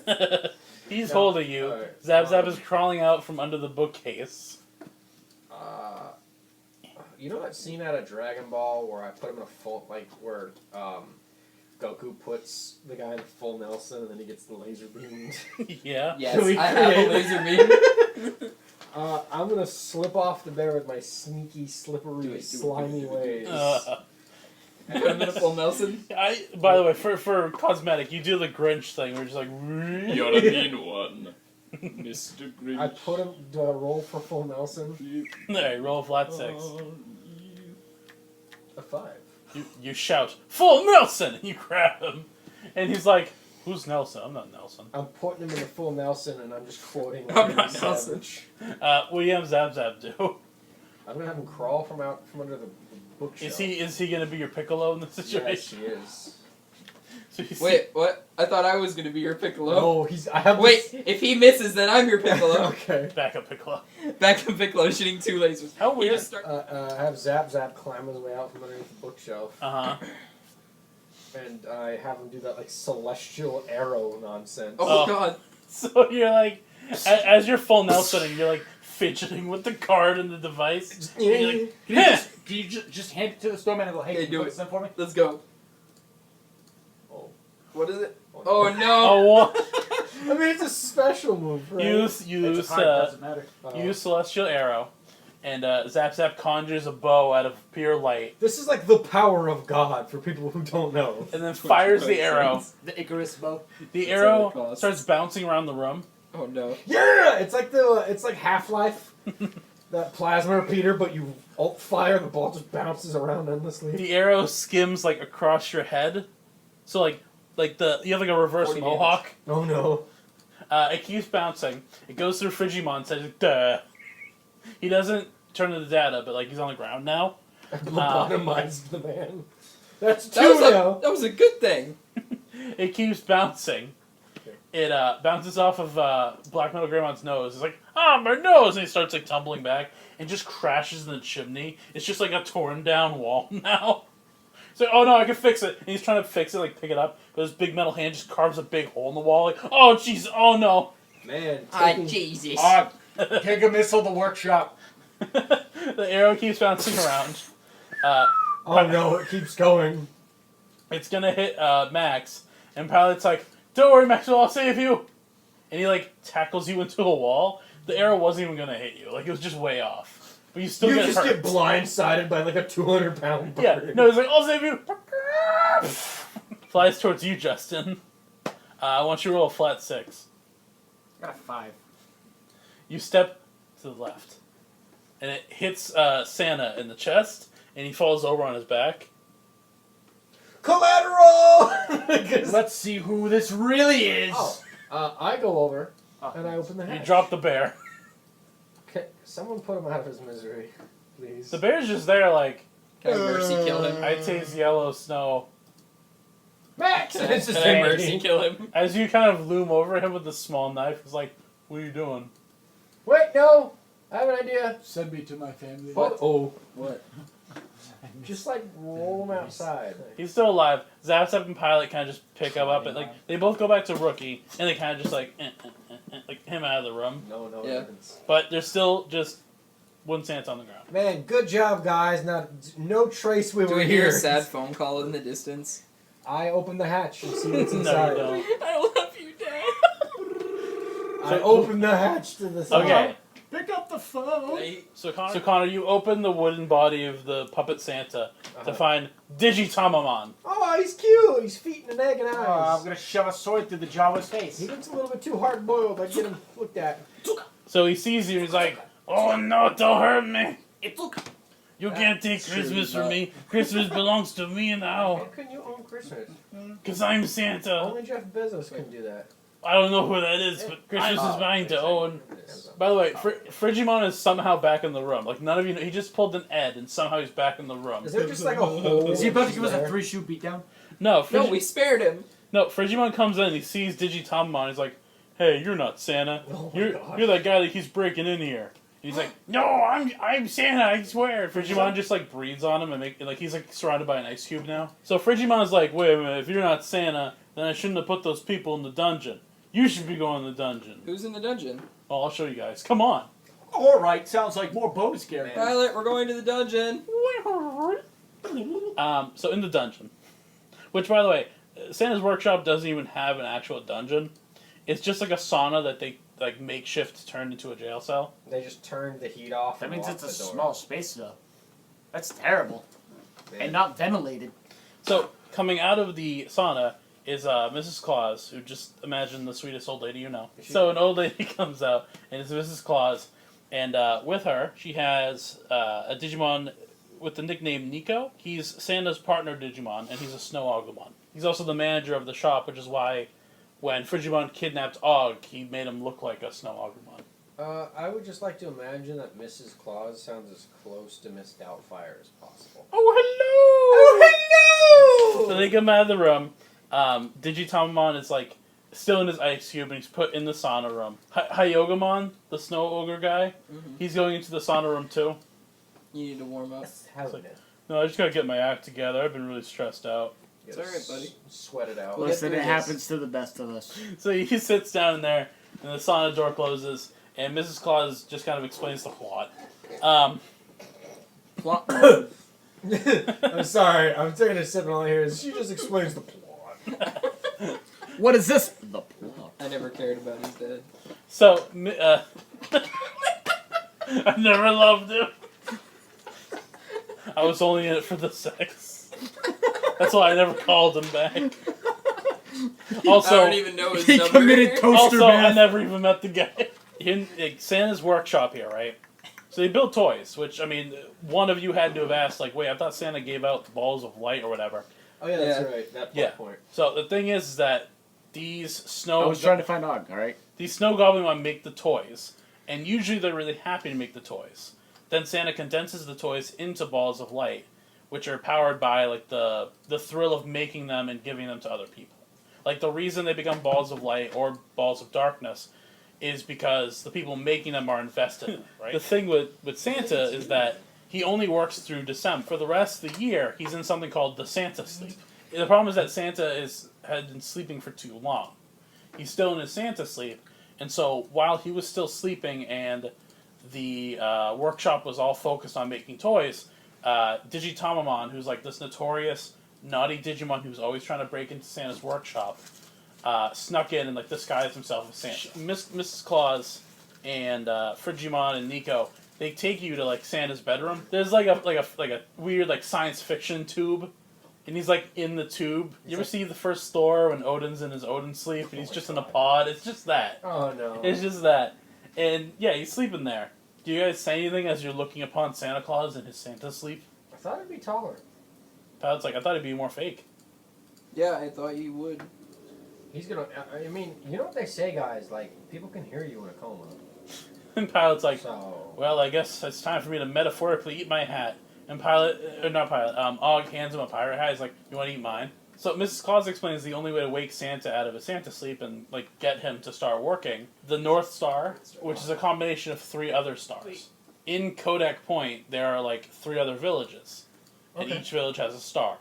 He's No. holding you. Alright. Zap Zap is crawling out from under the bookcase. You know that scene out of Dragon Ball where I put him in a full, where Goku puts the guy in a full Nelson and then he gets the laser beamed? Yeah. Yes, We I have a created- laser beam. I'm gonna slip off the bear with my sneaky, slippery, Do it. slimy ways. Put him in a full Nelson. By the way, for cosmetic, you do the Grinch thing. We're just like. You're a mean one, Mr. Grinch. I put him. Do I roll for full Nelson? Alright, roll a flat 6. A 5. You shout, "Full Nelson!" And you grab him. And he's like, "Who's Nelson? I'm not Nelson." I'm putting him in a full Nelson and I'm just quoting. I'm Randy not Nelson. Savage. What do you have Zap Zap do? I'm gonna have him crawl from under the bookshelf. Is he gonna be your Piccolo in this Yes, situation? he is. So you see- Wait, what? I thought I was gonna be your Piccolo. Oh, I have. Wait, if he misses, then I'm your Piccolo. Okay. Backup Piccolo. Back to Piccolo shooting 2 lasers. How He weird. just start- I have Zap Zap climb his way out from underneath the bookshelf, Uh-huh. and I have him do that celestial arrow nonsense. Oh, Oh. god. So you're like, as you're full Nelsoning, you're like fidgeting with the card and the device. And you're like, Can you just hand it to the storeman and go, "Hey, Okay, can you do put it. this in for me?" Let's go. Oh. What is it? Oh no. oh, what? I mean, it's a special move, right? It's Use a card, doesn't matter. use Celestial Arrow, and Zap Zap conjures a bow out of pure light, This is like the power of God for people who don't know. and then fires the arrow. The Icarus bow. The That's all it arrow costs. starts bouncing around the room. Oh no. Yeah, it's like Half-Life, that plasma repeater, but you alt fire, the ball just bounces around endlessly. The arrow skims like across your head, so you have like a reverse 40 mohawk. Oh no. It keeps bouncing. It goes through Frigimon. Says, "Duh." He doesn't turn to the data, but he's on the ground now. I lobotomized the man. That's That two was, now. that was a good thing. It keeps bouncing. It bounces off of Black Metal Greymon's nose. It's like, my nose! And he starts tumbling back and just crashes in the chimney. It's just like a torn down wall now. So, oh no, I can fix it. And he's trying to fix it, pick it up. But his big metal hand just carves a big hole in the wall. Like, oh jeez, oh no. Man, Jesus. Take a missile to the workshop. The arrow keeps bouncing around. oh no, it keeps going. It's gonna hit Max. And Pilot's like, "Don't worry, Maxwell, I'll save you." And he tackles you into a wall. The arrow wasn't even gonna hit you. It was just way off. But you still You get just hurt. get blindsided by a 200-pound bird. Yeah, no, he's like, "I'll save you." Flies towards you, Justin. I want you to roll a flat 6. Got a 5. You step to the left. and it hits Santa in the chest, and he falls over on his back. Collateral! Let's see who this really is. I go over and I open the You hatch. drop the bear. Okay, someone put him out of his misery, please. The bear's just there, like, Can I mercy kill him? I taste yellow snow. Max! Can I, It's the can I same mercy thing. kill him? As you kind of loom over him with the small knife, he's like, "What are you doing?" Wait, no! I have an idea. Send me to my family. Oh, What? just like roll him outside. He's still alive. Zapsap and Pilot kind of just pick him up, and like they both go back to Rookie, and they kind of just like him out of the room. No Yeah. evidence. But there's still just one Santa on the ground. Man, good job, guys. No trace we Do were we hear here. a sad phone call in the distance? I open the hatch and see what's No, inside. you don't. I love you, Dad. I open the hatch to the side. Okay, Pick up the phone. so Connor, you open the wooden body of the puppet Santa to find Digitamamon. Oh, he's cute. He's feet and an egg and eyes. I'm gonna shove a sword through the Java's face. He looks a little bit too hard boiled. I get him looked at. So he sees you, and he's like, "Oh no, don't hurt me! It's You can't take Sure Christmas he's from not. me. Christmas belongs to me How now, can you own Christmas? cause I'm Santa." Only Jeff Bezos can do that. I don't know who that is, but Christmas is mine to own. By the way, Frigimon is somehow back in the room. Like, none of you know. He just pulled an Ed, and somehow he's back in the room. Is there just like a hole? Is he about to give us a there? 3-shoot beatdown? No, No, we spared him. Frigimon comes in, he sees Digitamamon, he's like, "Hey, you're not Santa. Oh my You're gosh. you're that guy that keeps breaking in here." He's like, "No, I'm Santa, I swear." Frigimon just like breathes on him and he's like surrounded by an ice cube now. So Frigimon's like, "Wait a minute, if you're not Santa, then I shouldn't have put those people in the dungeon. You should be going in the dungeon." Who's in the dungeon? Well, I'll show you guys. Come on. Alright, sounds like more bonus characters. Pilot, we're going to the dungeon. So in the dungeon, which by the way, Santa's workshop doesn't even have an actual dungeon. It's just like a sauna that they like makeshift turned into a jail cell. They just turned the heat off. That and means locked it's a the door. small space, though. That's terrible. Man. And not ventilated. So coming out of the sauna is Mrs. Claus, who just imagine the sweetest old lady you know. Is she- So an old lady comes out, and it's Mrs. Claus, and with her she has a Digimon with the nickname Nico. He's Santa's partner Digimon, and he's a snow Agumon. He's also the manager of the shop, which is why when Frigimon kidnapped Og, he made him look like a snow Agumon. I would just like to imagine that Mrs. Claus sounds as close to Miss Doubtfire as possible. Oh, hello! So they come out of the room. Digitamamon is like still in his ice cube, and he's put in the sauna room. Hyogamon, the snow ogre guy, he's going into the sauna room too. You need to warm up. How's like- it? No, I just gotta get my act together. I've been really stressed out. It's alright, buddy. Sweat it out. We'll get Listen, through it this. happens to the best of us. So he sits down in there, and the sauna door closes, and Mrs. Claus just kind of explains the plot. Plot. I'm sorry. I'm taking a sip and all I hear is she just explains the plot. What is this? The plot. I never cared about his dad. So, I never loved him. I was only in it for the sex. That's why I never called him back. I Also, don't even know his He number. committed toaster also, I bath. never even met the guy. In Santa's workshop here, right? So they build toys, which, I mean, one of you had to have asked, like, wait, I thought Santa gave out balls of light or whatever. Oh yeah, that's Yeah. right. That Yeah. point. So the thing is that these snow I was trying to find Og, alright? these snow goblin make the toys, and usually they're really happy to make the toys. Then Santa condenses the toys into balls of light, which are powered by like the thrill of making them and giving them to other people. Like the reason they become balls of light or balls of darkness is because the people making them are invested in them, right? The thing with Santa is that he only works through December. For the rest of the year, he's in something called the Santa sleep. The problem is that Santa had been sleeping for too long. He's still in his Santa sleep, and so while he was still sleeping and the workshop was all focused on making toys, Digitamamon, who's like this notorious naughty Digimon who's always trying to break into Santa's workshop, snuck in and like disguised himself as Santa. Mrs. Claus and Frigimon and Nico, they take you to like Santa's bedroom. There's like a weird like science fiction tube, and he's like in the tube. You ever see the first Thor when Odin's in his Odin sleep and he's just in a pod? It's just that. Oh no. It's just that. And yeah, he's sleeping there. Do you guys say anything as you're looking upon Santa Claus in his Santa sleep? I thought it'd be taller. Pilot's like, I thought he'd be more fake. Yeah, I thought you would. He's gonna. I mean, you know what they say, guys? Like, people can hear you in a coma. And Pilot's like, So. well, I guess it's time for me to metaphorically eat my hat. And Og hands him a pirate hat. He's like, you want to eat mine? So Mrs. Claus explains the only way to wake Santa out of his Santa sleep and like get him to start working. The North Star, which is a combination of 3 other stars. In Kodak Point, there are like 3 other villages, and Okay. each village has a star.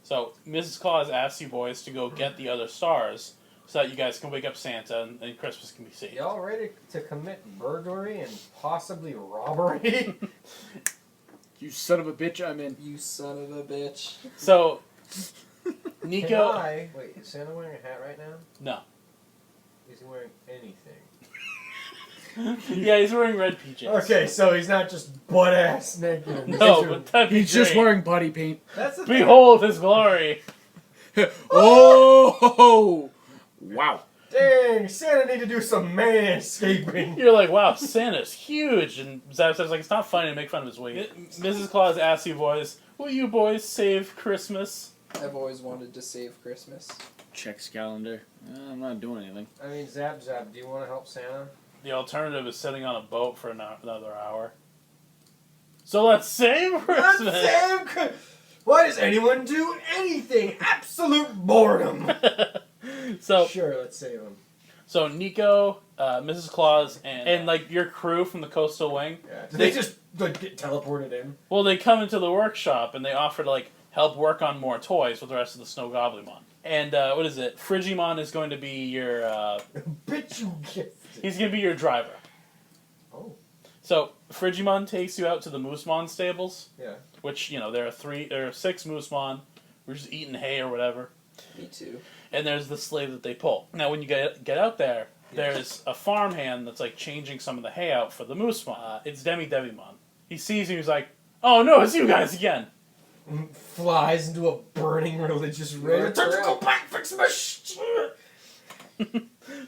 So Mrs. Claus asks you boys to go get the other stars so that you guys can wake up Santa and Christmas can be saved. Y'all ready to commit burglary and possibly robbery? You son of a bitch, I'm in. You son of a bitch. So Can Nico, I... Wait, is Santa wearing a hat right now? no, Is he wearing anything? yeah, he's wearing red PJs. Okay, so he's not just butt ass naked. No, but that'd be He's just great. wearing body paint. That's the thing. Behold his glory. Oh! Wow. Dang, Santa need to do some manscaping. You're like, wow, Santa's huge, and Zap says like it's not funny to make fun of his weight. Mrs. Claus asks you boys, will you boys save Christmas? I've always wanted to save Christmas. Checks calendar. I'm not doing anything. I mean, Zap, do you want to help Santa? The alternative is sitting on a boat for another hour. So let's save Christmas. Why does anyone do anything? Absolute boredom. So Sure, let's save him. So Nico, Mrs. Claus, and like your crew from the Coastal Wing. Yeah. Did they just like get teleported in? Well, they come into the workshop and they offer to like help work on more toys with the rest of the Snow Goblimon. And what is it? Frigimon is going to be your. Bitch, you gifted. He's going to be your driver. Oh. So Frigimon takes you out to the Moosemon stables, Yeah. which there are 6 Moosemon. We're just eating hay or whatever. Me too. And there's the sleigh that they pull. Now, when you get out there, there's a farmhand that's like changing some of the hay out for the Moosemon. It's Devimon. He sees you. He's like, "Oh no, it's you guys again!" Flies into a burning religious rage. Time to go back, fix my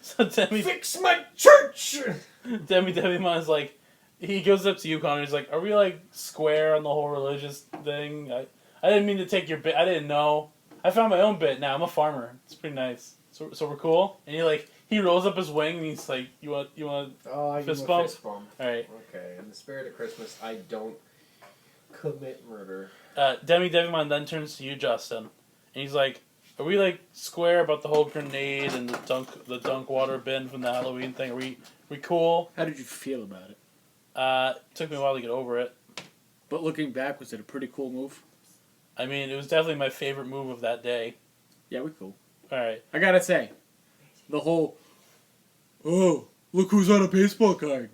So fix my church. Devimon's like, he goes up to Yukon and he's like, "Are we like square on the whole religious thing? I didn't mean to take your bit. I didn't know. I found my own bit now. I'm a farmer. It's pretty nice. So we're cool." And he rolls up his wing and he's like, "You want Oh, I Fist give him a bump? fist bump. all right?" Okay, in the spirit of Christmas, I don't commit murder. Devimon then turns to you, Justin, and he's like, "Are we like square about the whole grenade and the dunk water bin from the Halloween thing? Are we cool?" How did you feel about it? Took me a while to get over it. But looking back, was it a pretty cool move? I mean, it was definitely my favorite move of that day. Yeah, we're cool. All right. I gotta say, the whole, oh, look who's on a baseball card.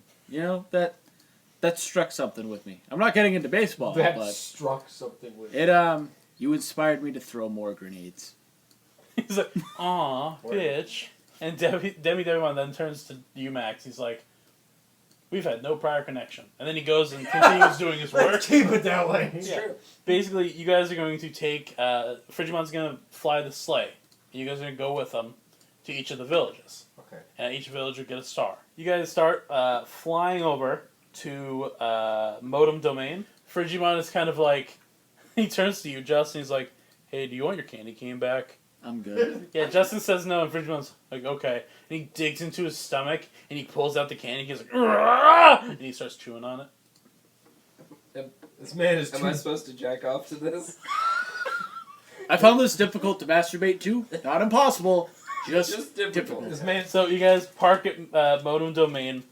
That struck something with me. I'm not getting into baseball, That but struck something with you inspired me to throw more grenades. He's like, "Aw, bitch." And Devimon then turns to UMax. He's like, "We've had no prior connection." And then he goes and continues doing his work. Let's keep it that way. It's Yeah. true. Basically, you guys are going to take... Frigimon's going to fly the sleigh. And you guys are going to go with him to each of the villages. Okay. And each village will get a star. You guys start flying over to Modem Domain. Frigimon is kind of like... He turns to you, Justin. He's like, "Hey, do you want your candy cane back?" I'm good. Yeah, Justin says no, and Frigimon's like, "Okay." And he digs into his stomach, and he pulls out the candy. He's like, "Argh!" And he starts chewing on it. This man is Am I supposed to jack off to this? I found this difficult to masturbate to. Not impossible. Just Just difficult. This man. So you guys park at Modem Domain.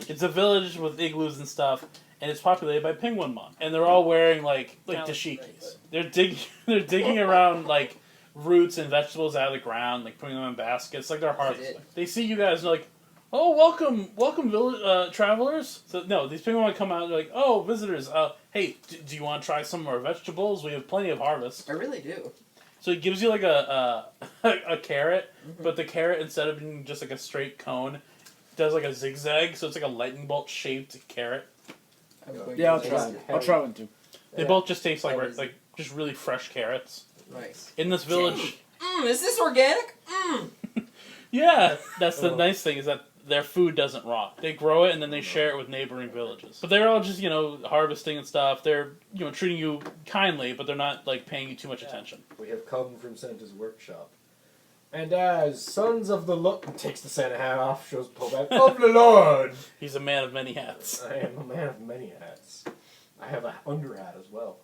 It's a village with igloos and stuff, and it's populated by Penguinmon. And they're all wearing like dashikis. They're digging around like roots and vegetables out of the ground, like putting them in baskets, like they're harvesting. They see you guys and they're like, "Oh, welcome, village travelers." So no, these Penguinmon come out and they're like, "Oh, visitors. Hey, do you want to try some of our vegetables? We have plenty of harvest." I really do. So he gives you like a carrot, but the carrot, instead of being just like a straight cone, does like a zigzag, so it's like a lightning bolt shaped carrot. I'm going Yeah, I'll to try. taste it. I'll try one too. They Yeah. both just taste like How is like just really fresh carrots. Nice. In this village, Is this organic? yeah, that's the nice thing is that their food doesn't rot. They grow it and then they share it with neighboring villages. But they're all just, harvesting and stuff. They're, treating you kindly, but they're not, paying you too much attention. We have come from Santa's workshop. And as sons of the Lord... Takes the Santa hat off, shows pullback. Of the Lord! He's a man of many hats. I am a man of many hats. I have an under hat as well.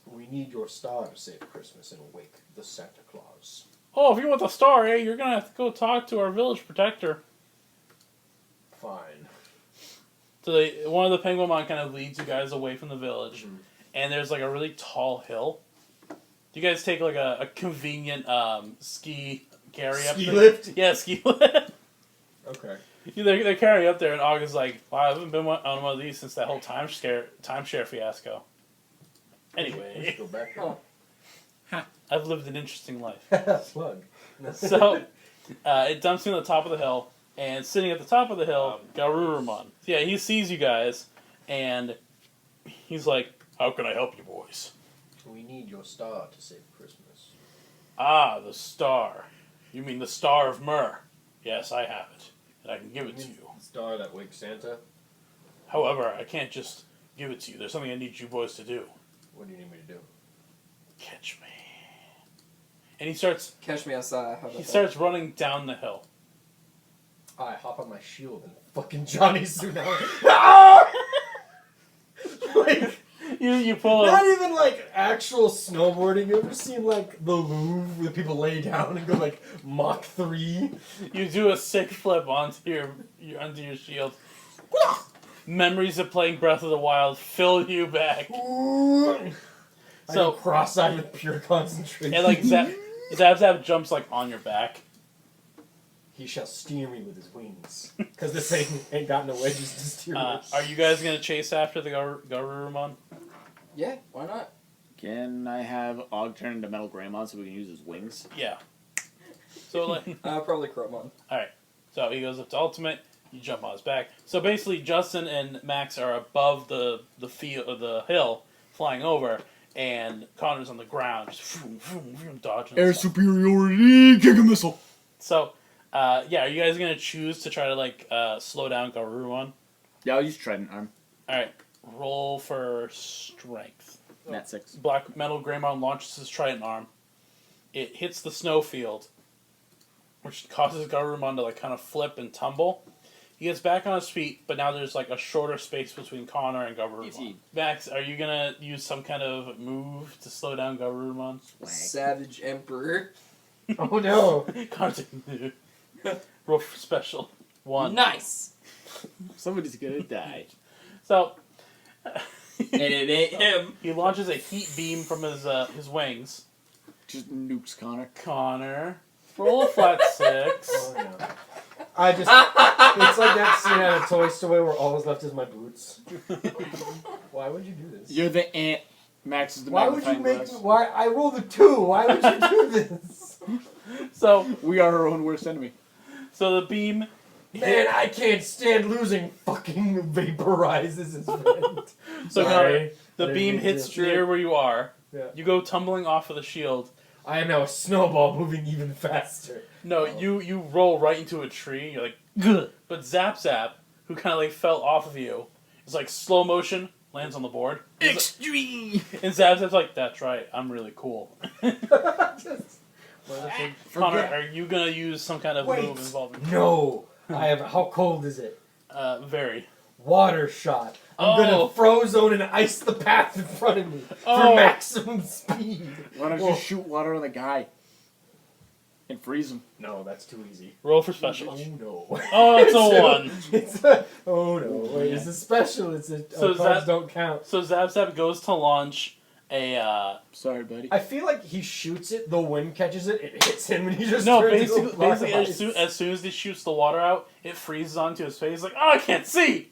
We need your star to save Christmas and awake the Santa Claus. Oh, if you want the star, you're gonna have to go talk to our village protector. Fine. So one of the Penguinmon kind of leads you guys away from the village. Mm-hmm. And there's, a really tall hill. You guys take, a convenient ski carry up Ski there. lift? Yeah, ski lift. Okay. They're carrying up there, and August's like, wow, I haven't been on one of these since that whole timeshare fiasco. Anyway, Go back there. I've lived an interesting life. Slug. So, it dumps you on the top of the hill, and sitting at the top of the hill, Garurumon. Yeah, he sees you guys, and he's like, how can I help you boys? We need your star to save Christmas. Ah, the star. You mean the Star of Myrrh? Yes, I have it, and I can give it to you. Star that wakes Santa? However, I can't just give it to you. There's something I need you boys to do. What do you need me to do? Catch me. And he starts Catch me outside. How about that? starts running down the hill. I hop on my shield and fucking Johnny suit out. Like, You pull not him. even like actual snowboarding. You ever seen like the Louvre where people lay down and go like Mach 3? You do a sick flip onto your shield. Memories of playing Breath of the Wild fill you back. I So- go cross-eyed with pure concentration. And Zap jumps on your back. He shall steer me with his wings. Because this ain't got no wedges to steer with. Are you guys gonna chase after the Garurumon? Yeah, why not? Can I have Og turn into Metal Greymon so we can use his wings? Yeah. So Probably Cromon. so he goes up to ultimate. You jump on his back. So basically, Justin and Max are above the hill, flying over, and Connor's on the ground, just dodging. Air and stuff. superiority, kick a missile. So, are you guys gonna choose to try to slow down Garurumon? Yeah, I'll use Trident Arm. All right, roll for strength. Nat 6. Black Metal Greymon launches his Trident Arm. It hits the snowfield, which causes Garurumon to kind of flip and tumble. He gets back on his feet, but now there's a shorter space between Connor and Garurumon. Easy. Max, are you gonna use some kind of move to slow down Garurumon? Savage Emperor. Oh no! Connor's like, "No." Roll for special. 1. Nice. Somebody's gonna die. So And it ain't him. he launches a heat beam from his wings. Just nukes Connor. Connor, roll a flat 6. Oh no. I just... It's like that scene out of Toy Story where all that's left is my boots. Why would you do this? You're the ant. Max is the Why would you magnifying make... glass. Why? I rolled a 2. Why would you do this? So We are our own worst enemy. the beam. Man, I can't stand losing. Fucking vaporizes his friend. So Sorry. Connor, the Didn't beam mean hits to. near where you are. Yeah. You go tumbling off of the shield. I am now a snowball moving even faster. No, you roll right into a tree. You're like, good. But Zap, who kind of fell off of you, is slow motion, lands on the board. Extreme! And Zap's like, that's right, I'm really cool. Connor, are you gonna use some kind of Wait. move involving? No. I have... How cold is it? Very. Water shot. I'm gonna frozone and ice the path in front of me Oh. for maximum speed. Why don't you shoot water on the guy? And freeze him. No, that's too easy. Roll for special. Oh no. Oh, it's a 1. It's a, oh no. Wait, it's a special. It's a. So Cards don't count. So Zap goes to launch a. Sorry, buddy. I feel like he shoots it, the wind catches it, it hits him, and he just No, turns into a basically, block of as ice. soon as he shoots the water out, it freezes onto his face. He's like, oh, I can't see!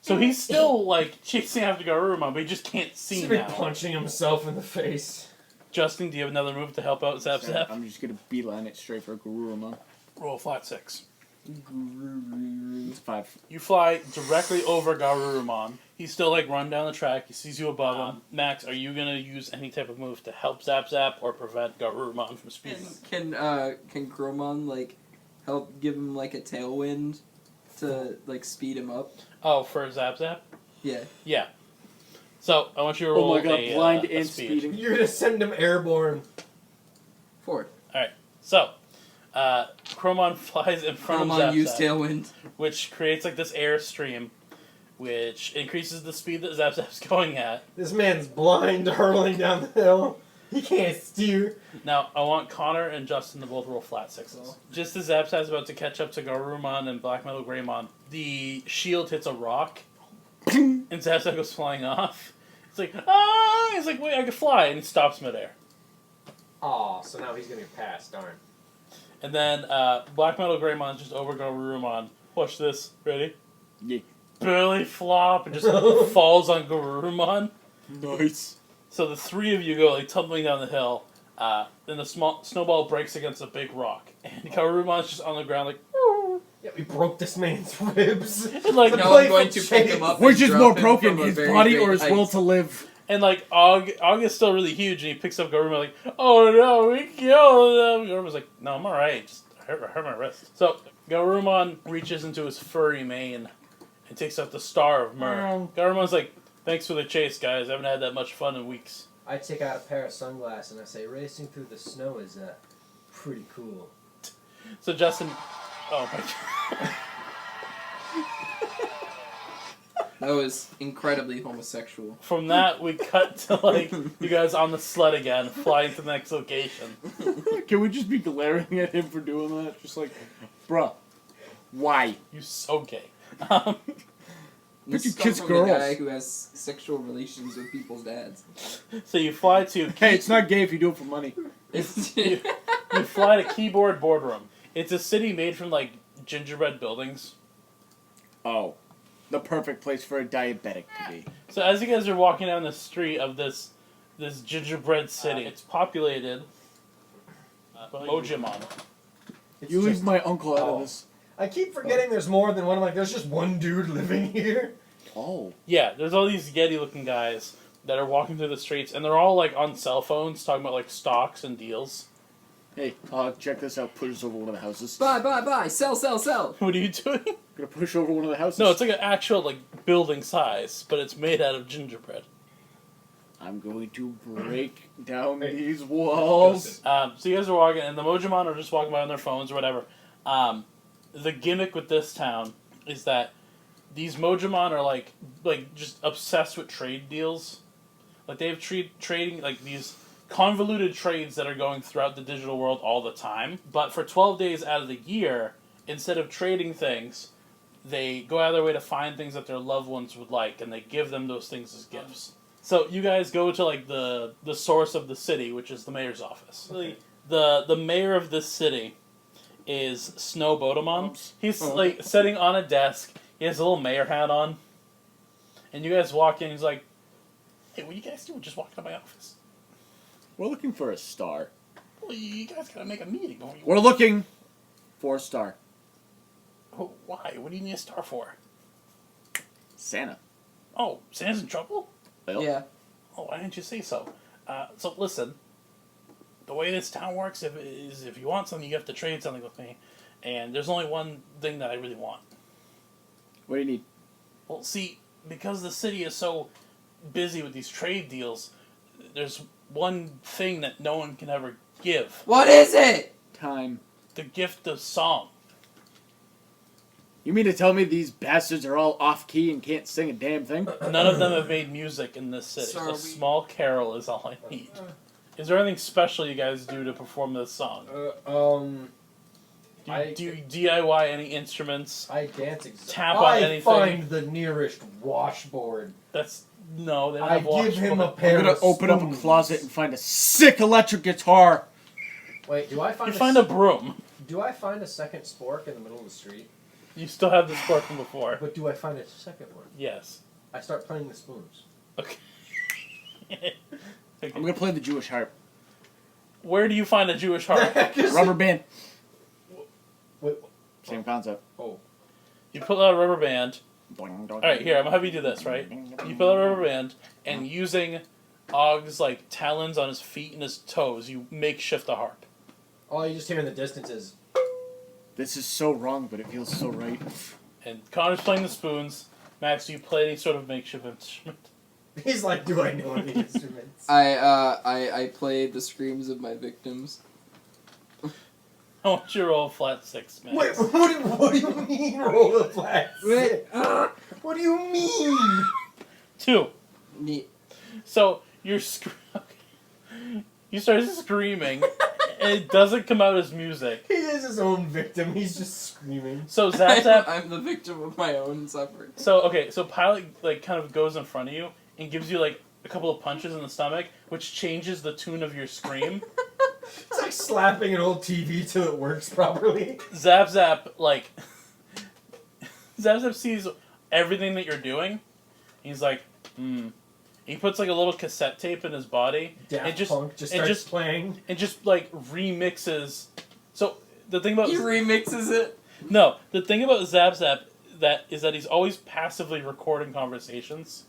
So he's still, chasing after Garurumon, but he just can't see He's been now. punching himself in the face. Justin, do you have another move to help out Zap? I'm just gonna beeline it straight for Garurumon. Roll a flat 6. It's 5. You fly directly over Garurumon. He's still, run down the track. He sees you above him. Max, are you going to use any type of move to help Zap or prevent Garurumon from speeding? Can Cromon, help give him like a tailwind to like speed him up? Oh, for Zap Zap? Yeah. Yeah. So, I want you to roll Oh my god, blind a and speed. speeding. You're gonna send him airborne. 4. So, Chromon flies in front Come of on, Zap use Zap, tailwind. which creates like this air stream, which increases the speed that Zap Zap's going at. This man's blind, hurtling down the hill. He can't steer. Now, I want Connor and Justin to both roll flat sixes. Oh. Just as Zap Zap's about to catch up to Garurumon and Black Metal Greymon, the shield hits a rock, and Zap Zap goes flying off. It's like, ah! He's like, wait, I can fly, and he stops midair. Aw, so now he's gonna pass, darn. And then Black Metal Greymon's just over Garurumon. Watch this. Ready? Yeah. Barely flop and just falls on Garurumon. Nice. So the three of you go like tumbling down the hill. Then the small snowball breaks against a big rock, and Garurumon's just on the ground like. Yeah, we broke this man's ribs. And like, Now I'm going to pick him up. Which and is drop more him broken, from a his very body great or his height. will to live? and like Og is still really huge, and he picks up Garurumon like, oh no, we killed him. Garurumon's like, no, I'm alright. Just I hurt my wrist. So Garurumon reaches into his furry mane and takes out the Star of Myrrh. Garurumon's like, thanks for the chase, guys. I haven't had that much fun in weeks. I take out a pair of sunglasses and I say, racing through the snow is pretty cool. So Justin, oh my god. That was incredibly homosexual. From that, we cut to like you guys on the sled again, flying to the next location. Can we just be glaring at him for doing that? Just like, bruh, why? You so gay. This you comes kiss from girls. the guy who has sexual relations with people's dads. So you fly to Hey, it's not gay if you do it for money. you fly to Keyboard Boardroom. It's a city made from like gingerbread buildings. Oh, the perfect place for a diabetic to be. So as you guys are walking down the street of this gingerbread city, it's populated by Mojimon. It's You leave just- my uncle out oh. of this. I keep forgetting there's more than one. I'm like, there's just one dude living here. Oh. Yeah, there's all these Yeti-looking guys that are walking through the streets, and they're all like on cell phones talking about like stocks and deals. Hey, check this out. Push over one of the houses. Buy, sell, sell, sell. What are you doing? Gonna push over one of the houses. No, it's like an actual like building size, but it's made out of gingerbread. I'm going to break down these walls. So you guys are walking, and the Mojimon are just walking by on their phones or whatever. The gimmick with this town is that these Mojimon are like just obsessed with trade deals. Like they have trading like these convoluted trades that are going throughout the digital world all the time. But for 12 days out of the year, instead of trading things, they go out of their way to find things that their loved ones would like, and they give them those things as gifts. So you guys go to like the source of the city, which is the mayor's office. Okay. The mayor of this city is Snow Bodemon. He's Oh. like sitting on a desk. He has a little mayor hat on. And you guys walk in, he's like, hey, what are you guys doing just walking to my office? We're looking for a star. Well, you guys gotta make a meeting before you... We're looking for a star. Oh, why? What do you need a star for? Santa. Oh, Santa's in trouble? Well, Yeah. Oh, why didn't you say so? So listen, the way this town works is if you want something, you have to trade something with me. And there's only one thing that I really want. What do you need? Well, see, because the city is so busy with these trade deals, there's one thing that no one can ever give. What is it? Time. The gift of song. You mean to tell me these bastards are all off-key and can't sing a damn thing? None of them have made music in this city. So are A we- small carol is all I need. Is there anything special you guys do to perform this song? Do you DIY any instruments? I dance Tap on I anything. find the nearest washboard. That's... No, they don't I have give him a washboard. pair I'm gonna of open up a spoons. closet and find a sick electric guitar. Wait, do I find You find a broom. Do I find a second spork in the middle of the street? You still have this score from before. But do I find a second one? Yes. I start playing the spoons. Okay. I'm gonna play the Jewish harp. Where do you find a Jewish harp? Rubber band. Wait, Same concept. You pull out a rubber band. All Alright, here, I'm gonna have you do this, right? You pull out a rubber band, and using Og's, like, talons on his feet and his toes, you makeshift a harp. all you just hear in the distance is This is so wrong, but it feels so right. And Connor's playing the spoons. Max, do you play any sort of makeshift instrument? He's like, do I know any instruments? I play the screams of my victims. I want you to roll a flat 6, Max. Wait, what do you mean roll a flat six? What do you mean? 2. Neat. So you start screaming, and it doesn't come out as music. He is his own victim. He's just screaming. So Zap Zap. I'm the victim of my own suffering. So Pilot like kind of goes in front of you and gives you like a couple of punches in the stomach, which changes the tune of your scream. It's like slapping an old TV till it works properly. Zap Zap Zap Zap sees everything that you're doing. He's like, He puts like a little cassette tape in his body. Daft Punk just starts playing. And just like remixes. So the thing about He remixes it. No, the thing about Zap Zap that he's always passively recording conversations.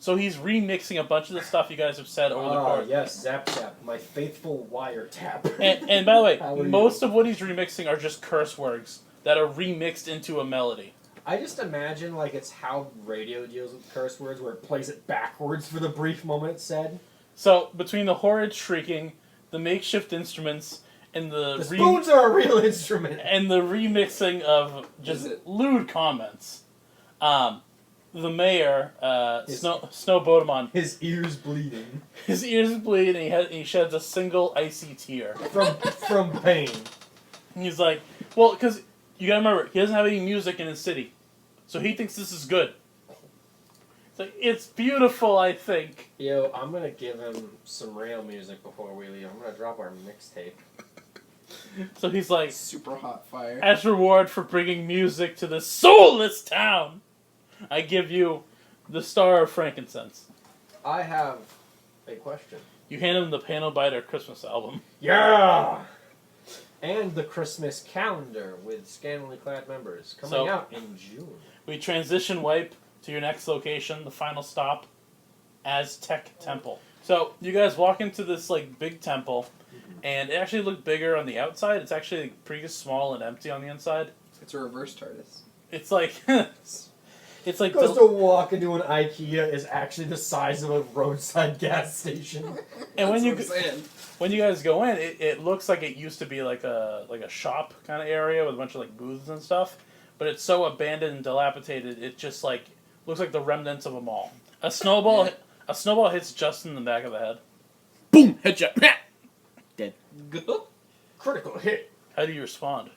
So he's remixing a bunch of the stuff you guys have said over the course. Yes, Zap Zap, my faithful wiretap. And by the way, How are most you? of what he's remixing are just curse words that are remixed into a melody. I just imagine like it's how radio deals with curse words, where it plays it backwards for the brief moment it's said. So between the horrid shrieking, the makeshift instruments, and The spoons are a real instrument. and the remixing of just lewd comments, the mayor, Snow Bodemon, His ears bleeding his ears bleed and he sheds a single icy tear. from pain. And he's like, well, because you gotta remember, he doesn't have any music in his city, so he thinks this is good. It's like, it's beautiful, I think. Yo, I'm gonna give him some real music before we leave. I'm gonna drop our mixtape. So he's like, Super hot fire. as reward for bringing music to this soulless town, I give you the Star of Frankincense. I have a question. You hand him the Panel Biter Christmas album. Yeah! And the Christmas calendar with scantily clad members coming out in June. We transition wipe to your next location, the final stop, Aztec Temple. So you guys walk into this like big temple, and it actually looked bigger on the outside. It's actually pretty small and empty on the inside. It's a reverse TARDIS. It's like it's like Because to walk into an IKEA is actually the size of a roadside gas station. and when That's what I'm saying. when you guys go in, it looks like it used to be like a shop kind of area with a bunch of like booths and stuff, but it's so abandoned and dilapidated. It just like looks like the remnants of a mall. A snowball hits Justin in the back of the head. Boom! Headshot. Dead. Critical hit. How do you respond?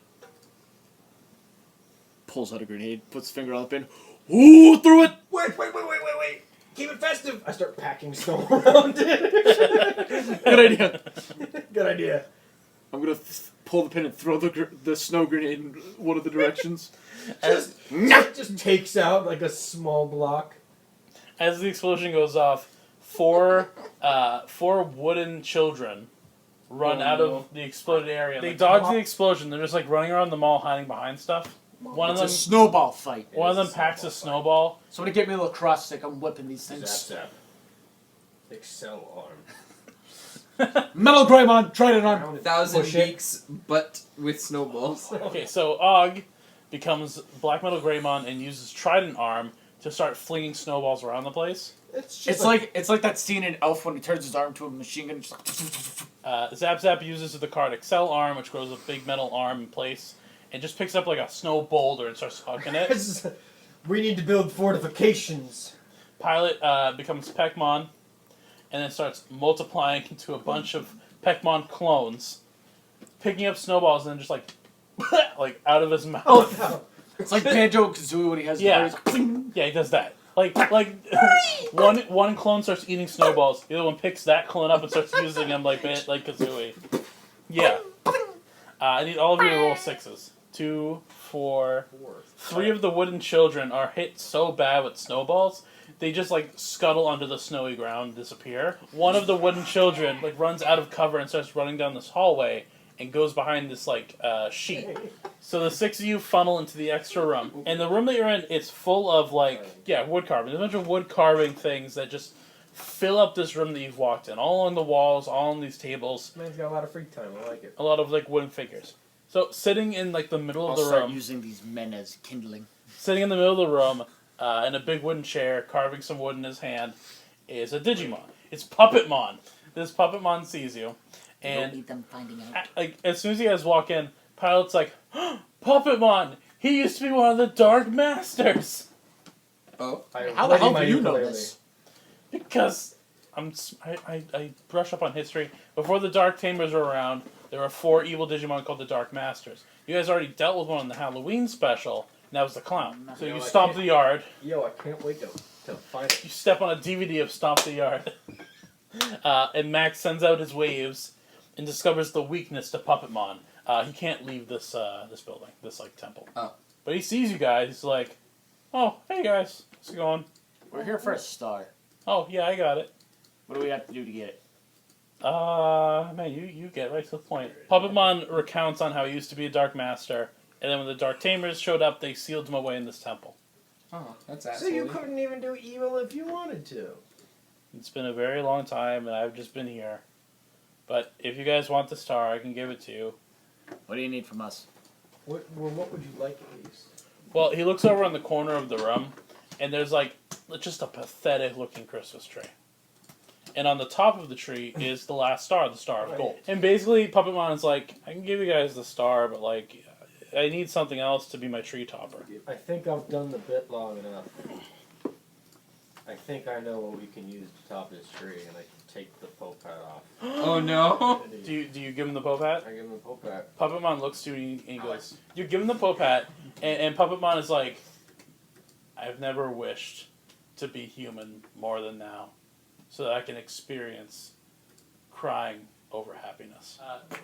Pulls out a grenade, puts finger on the pin. Ooh, through it! Wait. Keep it festive. I start packing snow around it. Good idea. Good idea. I'm gonna pull the pin and throw the snow grenade in one of the directions. Just takes out like a small block. As the explosion goes off, four wooden children run out of the exploded area. They dodge the explosion. They're just like running around the mall, hiding behind stuff. One of It's a them snowball fight. One of them packs a snowball. Somebody get me a lacrosse stick. I'm whipping these things. Zap. Excel Metal Greymon, Trident arm. arm. 1,000 Push it. weeks, but with snowballs. Okay, so Og becomes Black Metal Greymon and uses Trident Arm to start flinging snowballs around the place. It's like that scene in Elf when he turns his arm to a machine gun. Just like, Zap Zap uses the card Excel Arm, which grows a big metal arm in place, and just picks up like a snow boulder and starts hucking it. We need to build fortifications. Pilot becomes Pekmon, and then starts multiplying into a bunch of Pekmon clones, picking up snowballs and then just like out of his mouth. Oh no. it's like Banjo Kazooie when he has Yeah. the birds. Yeah, he does that. Like one clone starts eating snowballs, the other one picks that clone up and starts using them like Kazooie. Yeah. I need all of you to roll 6s. 2, 4, 3 of the wooden children are hit so bad with snowballs, they just like scuttle under the snowy ground, disappear. One of the wooden children like runs out of cover and starts running down this hallway and goes behind this like sheet. So the 6 of you funnel into the extra room. And the room that you're in, it's full of like, wood carving. There's a bunch of wood carving things that just fill up this room that you've walked in. All along the walls, all on these tables. Man's got a lot of free time. I like it. A lot of like wooden figures. So sitting in like the middle I'll of the start room, using these men as kindling. sitting in the middle of the room, in a big wooden chair, carving some wood in his hand, is a Digimon. It's Puppetmon. This Puppetmon sees you, Don't and need them finding out. like as soon as you guys walk in, Pilot's like, Puppetmon. He used to be one of the Dark Masters. Oh, How the hell do you know this? Because I brush up on history. Before the Dark Tamers were around, there were 4 evil Digimon called the Dark Masters. You guys already dealt with one in the Halloween special, and that was the clown. So No, you I stomp can't. the yard. Yo, I can't wait to find it. You step on a DVD of Stomp the Yard. And Max sends out his waves and discovers the weakness to Puppetmon. He can't leave this this building, this like temple. Oh. But he sees you guys. He's like, "Oh, hey guys, how's it going? We're here for a star. Oh yeah, I got it. What do we have to do to get it? Man, you get right to the point." Puppetmon recounts on how he used to be a Dark Master, and then when the Dark Tamers showed up, they sealed him away in this temple. oh, that's So absolutely. you couldn't even do evil if you wanted to. It's been a very long time, and I've just been here. But if you guys want the star, I can give it to you. What do you need from us? What would you like at least? Well, he looks over in the corner of the room, and there's like just a pathetic-looking Christmas tree. And on the top of the tree is the last star, the Star of Gold. And basically, Puppetmon is like, I can give you guys the star, but like, I need something else to be my tree topper. I think I've done the bit long enough. I think I know what we can use to top this tree, and I can take the Pope hat off. Oh no! Do you give him the Pope hat? I give him the Pope hat. Puppetmon looks to you and he goes, you give him the Pope hat, and Puppetmon is like, I've never wished to be human more than now, so that I can experience crying over happiness.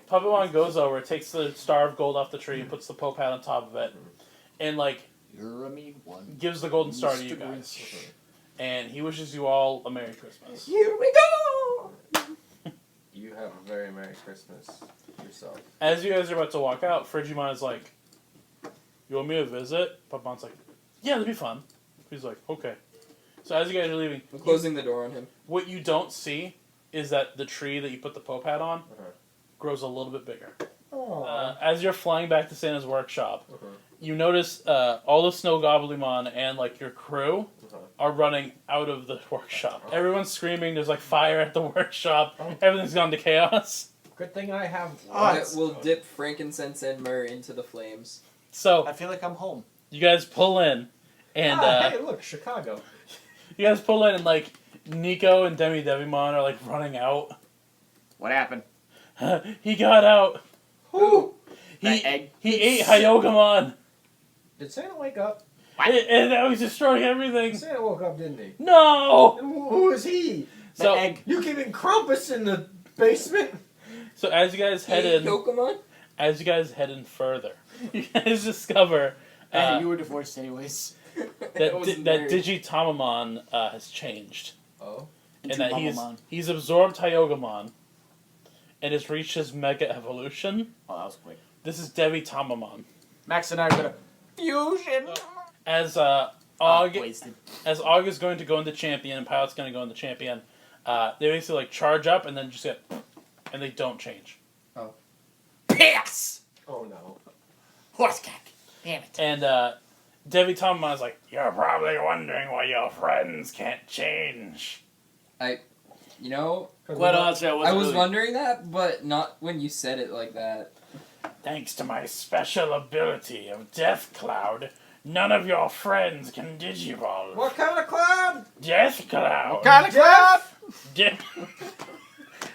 Puppetmon goes over, takes the Star of Gold off the tree, and puts the Pope hat on top of it, and like You're a me one. gives the golden star to you Mr. guys. Okay. And he wishes you all a Merry Christmas. Here we go! You have a very Merry Christmas yourself. As you guys are about to walk out, Frigimon is like, you want me to visit? Puppetmon's like, yeah, that'd be fun. He's like, okay. So as you guys are leaving, I'm closing the door on him. what you don't see is that the tree that you put the Pope hat on grows a little bit bigger. As you're flying back to Santa's workshop, you notice all the Snow Gobblemon and like your crew are running out of the workshop. Everyone's screaming. There's like fire at the workshop. Everything's gone to chaos. Good thing I have. We'll dip frankincense and myrrh into the flames. So I feel like I'm home. you guys pull in, and Hey, look, Chicago. you guys pull in, and like Nico and Devimon are like running out. What happened? He got out. Who? That egg? He ate Hyogamon. Did Santa wake up? And now he's destroying everything. Santa woke up, didn't he? No. And who is he? So egg. You keeping Krampus in the basement? so as you guys head in, Pokemon? as you guys head in further, you guys discover Hey, you were divorced anyways. that wasn't that married. Digitamamon has changed, Oh. and that Digitamamon. he's absorbed Hyogamon, and has reached his mega evolution. Oh, that was quick. This is Devitamamon. Max and I are gonna fusion. As Wasted. as Og is going to go into champion and Pilot's going to go into champion, they basically like charge up and then just get, and they don't change. Piss! Oh no. Horse cack. Damn it. And Devitamamon's like, you're probably wondering why your friends can't change. You know, Quite honestly, I was wondering that, but not when you said it like that. Thanks to my special ability of Death Cloud, none of your friends can digivolve. What kind of cloud? Death Cloud. What kind of crap?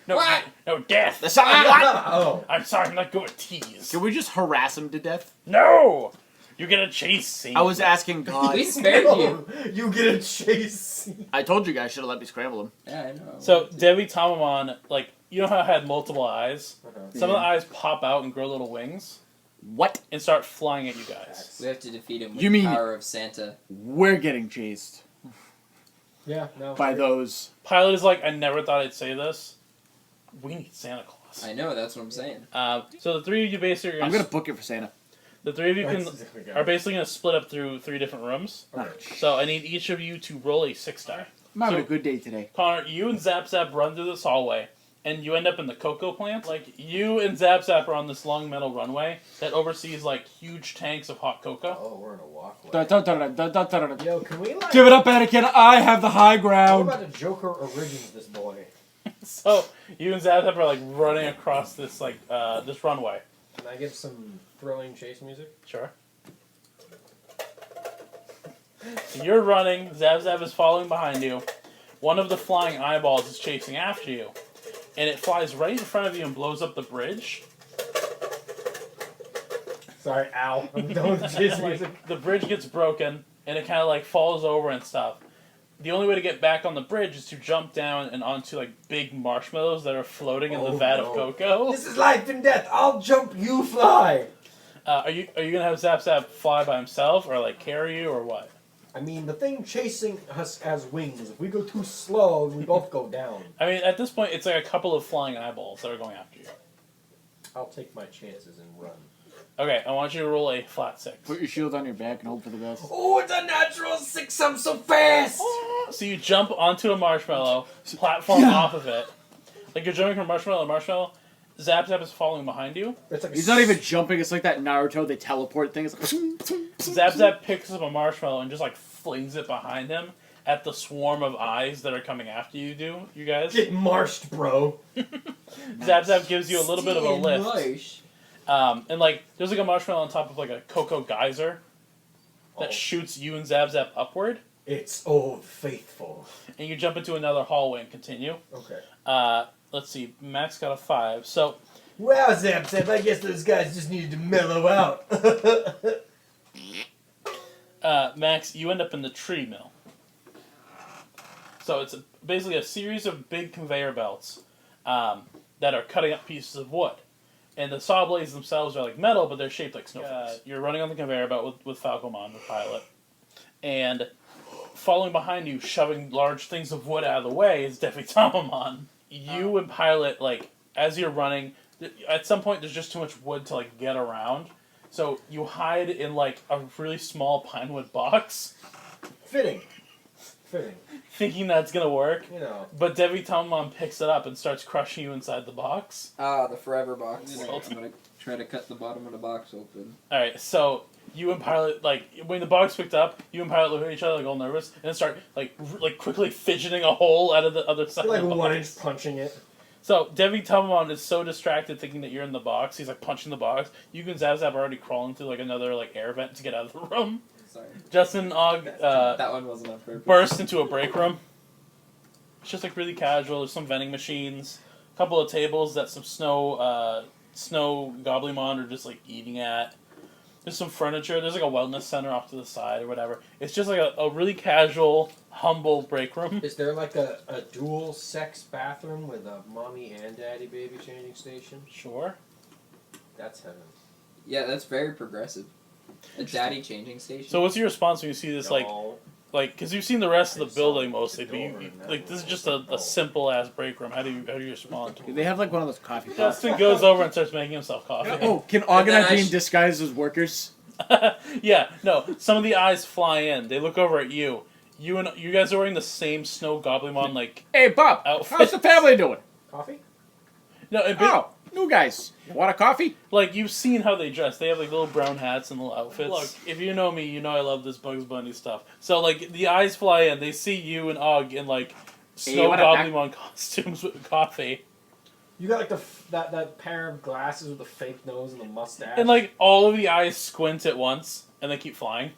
No, death. The sound what? Oh. I'm sorry, I'm not good at tease. Can we just harass him to death? No! You get a chase scene. I was asking God. We spared you. You get a chase. I told you guys should have let me scramble him. Yeah, I know. So, Devitamamon, like, you know how it had multiple eyes? Some of the eyes pop out and grow little wings What? and start flying at you guys. We have to defeat him with You the mean- power of Santa. We're getting chased Yeah, no. by those. Pilot is like, I never thought I'd say this. We need Santa Claus. I know, that's what I'm saying. So the three of you basically are I'm gonna, gonna book it for Santa. the three of you Okay. are basically going to split up through 3 different rooms. So I need each of you to roll a 6 die. I'm having So- a good day today. Connor, you and Zap Zap run through this hallway, and you end up in the cocoa plant. Like, you and Zap Zap are on this long metal runway that oversees, like, huge tanks of hot cocoa. Oh, we're in a walkway. Yo, can we like? Give it up, Anakin. I have the high What ground. about the Joker origins this boy? So, you and Zap Zap are, like, running across this, like, this runway. Can I get some thrilling chase music? Sure. So you're running, Zap Zap is following behind you. One of the flying eyeballs is chasing after you. And it flies right in front of you and blows up the bridge. Sorry, ow. I'm done with the chase music. The bridge gets broken, and it kind of like falls over and stuff. The only way to get back on the bridge is to jump down and onto like big marshmallows that are floating in the vat of cocoa. This is life and death. I'll jump, you fly. Are you gonna have Zap Zap fly by himself, or like carry you, or what? I mean, the thing chasing us has wings. If we go too slow, we both go down. I mean, at this point, it's like a couple of flying eyeballs that are going after you. I'll take my chances and run. Okay, I want you to roll a flat 6. Put your shield on your back and hope for the best. Oh, it's a natural 6. I'm so fast. So you jump onto a marshmallow, platform off of it. Like you're jumping from marshmallow to marshmallow. Zap Zap is following behind you. It's like He's not even jumping. It's like that Naruto. They teleport thing. It's like Zap Zap picks up a marshmallow and just like flings it behind him at the swarm of eyes that are coming after you guys. Get marshed, bro. Zap Zap gives you a little bit of a lift. Marsh. And like there's like a marshmallow on top of like a cocoa geyser that shoots you and Zap Zap upward. It's old faithful. And you jump into another hallway and continue. Okay. Let's see, Max got a 5. So Wow, Zap Zap, I guess those guys just needed to mellow out. Max, you end up in the tree mill. So it's basically a series of big conveyor belts that are cutting up pieces of wood. And the saw blades themselves are like metal, but they're shaped like snowflakes. You're running on the conveyor belt with Falcomon, the pilot. And following behind you, shoving large things of wood out of the way, is Defi Tamamon. You and Pilot, like, as you're running, at some point there's just too much wood to, like, get around. So you hide in, like, a really small pine wood box. Fitting. Thinking that's gonna work. You know. But Devi Tamamon picks it up and starts crushing you inside the box. Ah, the forever box. Yeah. I'm gonna try to cut the bottom of the box open. Alright, so you and Pilot, like, when the box picked up, you and Pilot look at each other, like, all nervous, and then start, like, quickly fidgeting a hole out of the other side Like of the box. 1 inch punching it. So, Devi Tamamon is so distracted thinking that you're in the box, he's, like, punching the box. You and Zap Zap are already crawling through, like, another, like, air vent to get out of the room. Sorry. Justin and Og That one wasn't on purpose. burst into a break room. It's just, like, really casual. There's some vending machines, a couple of tables that some snow Goblimon are just, like, eating at. There's some furniture. There's like a wellness center off to the side or whatever. It's just like a really casual, humble break room. Is there like a dual sex bathroom with a mommy and daddy baby changing station? Sure. That's heaven. Yeah, that's very progressive. A daddy changing station. So what's your response when you see this, like, because you've seen the rest of the building mostly, but like, this is just a simple ass break room. How do you respond? they have like one of those coffee pots. Justin goes over and starts making himself coffee. Oh, can Og and I And then be I in disguise as workers? Yeah, no. Some of the eyes fly in. They look over at you. You guys are wearing the same snow Goblimon like Hey, Bob, outfit. how's the family doing? Coffee? No, Oh, new guys. Want a coffee? like, you've seen how they dress. They have, like, little brown hats and little outfits. Look, if you know me, you know I love this Bugs Bunny stuff. So, like, the eyes fly in. They see you and Og in, like, snow what up, Doc? Goblimon costumes with coffee. You got like that pair of glasses with the fake nose and the mustache. And, like, all of the eyes squint at once, and they keep flying.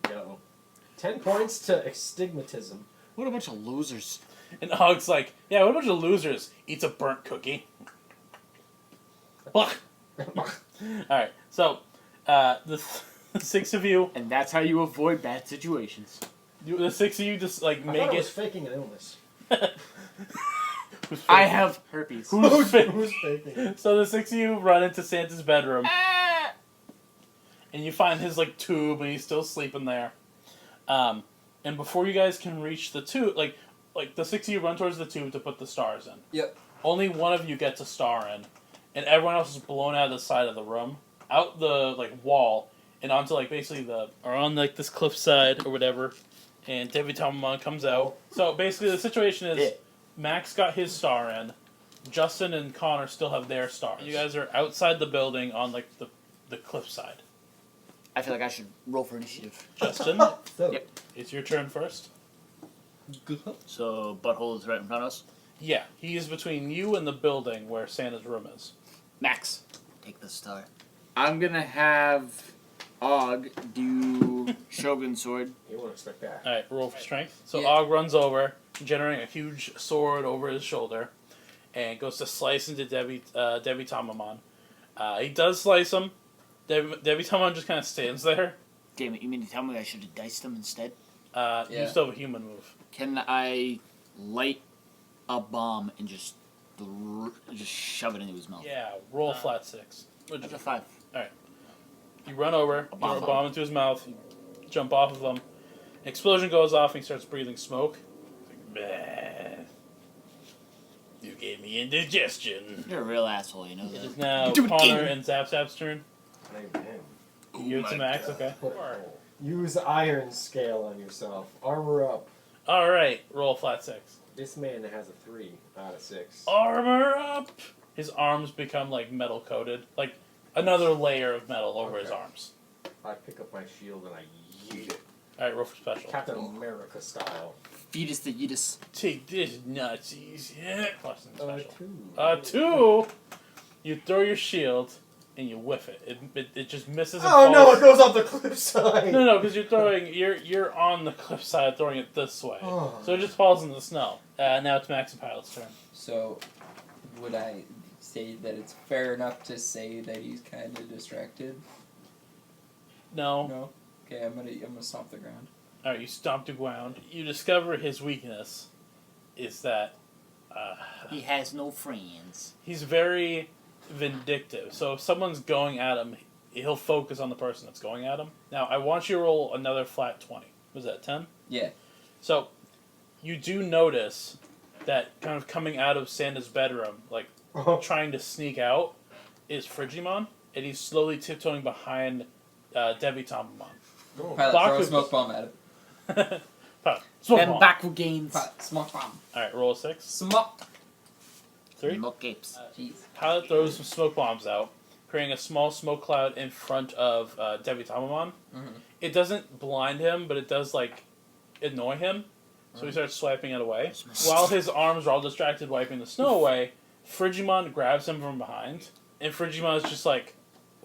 Yo. 10 points to astigmatism. What a bunch of losers. And Og's like, yeah, what a bunch of losers. Eats a burnt cookie. Alright, so, the 6 of you, And that's how you avoid bad situations. the 6 of you just, like, I make thought it it... was faking an illness. Who's I faking- have herpes. Who's faking? Who's faking it? So the 6 of you run into Santa's bedroom, and you find his, like, tube, and he's still sleeping there. And before you guys can reach the tube, like the 6 of you run towards the tube to put the stars in. Yep. Only one of you gets a star in, and everyone else is blown out of the side of the room, out the, like, wall, and onto, like, basically or on, like, this cliffside or whatever, and Devi Tamamon comes out. So basically the situation is, Max got his star in, Justin and Connor still have their stars. You guys are outside the building on like the cliffside. I feel like I should roll for initiative. Justin, So, Yep. it's your turn first. So Butthole is right in front of us. Yeah, he is between you and the building where Santa's room is. Max, take the star. I'm gonna have Og do Shogun Sword. you won't expect that. All right, roll for strength. So Yeah. Og runs over, generating a huge sword over his shoulder, and goes to slice into Debbie Tamamon. He does slice him. Debbie Tamamon just kind of stands there. Damn it, you mean to tell me I should have diced him instead? Yeah. You still have a human move. Can I light a bomb and just shove it into his mouth? Yeah, roll flat 6. What'd you That's a do? 5. You run over, A you bomb. throw a bomb into his mouth, you jump off of him. An explosion goes off and he starts breathing smoke. He's like, "Bah. You gave me indigestion." You're a real asshole, you know It that. is now Do it Connor again. and Zap Zap's turn. Amen. You give it to Max, okay. Use iron scale on yourself. Armor up. Alright, roll flat 6. This man has a 3 out of 6. Armor up! His arms become like metal coated. Like another layer of metal over his Okay. arms. I pick up my shield and I yeet it. Alright, roll for special. Captain America style. Fetus the Yeetus. Take this, Nazis. Yeah. Plus special. 2. 2. You throw your shield and you whiff it. It just misses and Oh falls. no, it goes off the cliffside! No, because you're on the cliffside throwing it this way. Oh. So it just falls in the snow. Now it's Max and Pilot's turn. So, would I say that it's fair enough to say that he's kind of distracted? No. No. Okay, I'm gonna stomp the ground. Alright, you stomp the ground. You discover his weakness is that He has no friends. he's very vindictive. So if someone's going at him, he'll focus on the person that's going at him. Now, I want you to roll another flat 20. Was that 10? Yeah. So, you do notice that kind of coming out of Santa's bedroom, like trying to sneak out, is Frigimon, and he's slowly tiptoeing behind Debbie Tamamon. Pilot, Block throw a with- smoke bomb at him. Smoke Then bomb. backward gains. Pilot, smoke bomb. Alright, roll a 6. Smoke. 3. Milk gapes. Jeez. Pilot throws some smoke bombs out, creating a small smoke cloud in front of Debbie Tamamon. Mhm. It doesn't blind him, but it does, like, annoy him. So he starts swiping it away. While his arms are all distracted wiping the snow away, Frigimon grabs him from behind, and Frigimon is just like,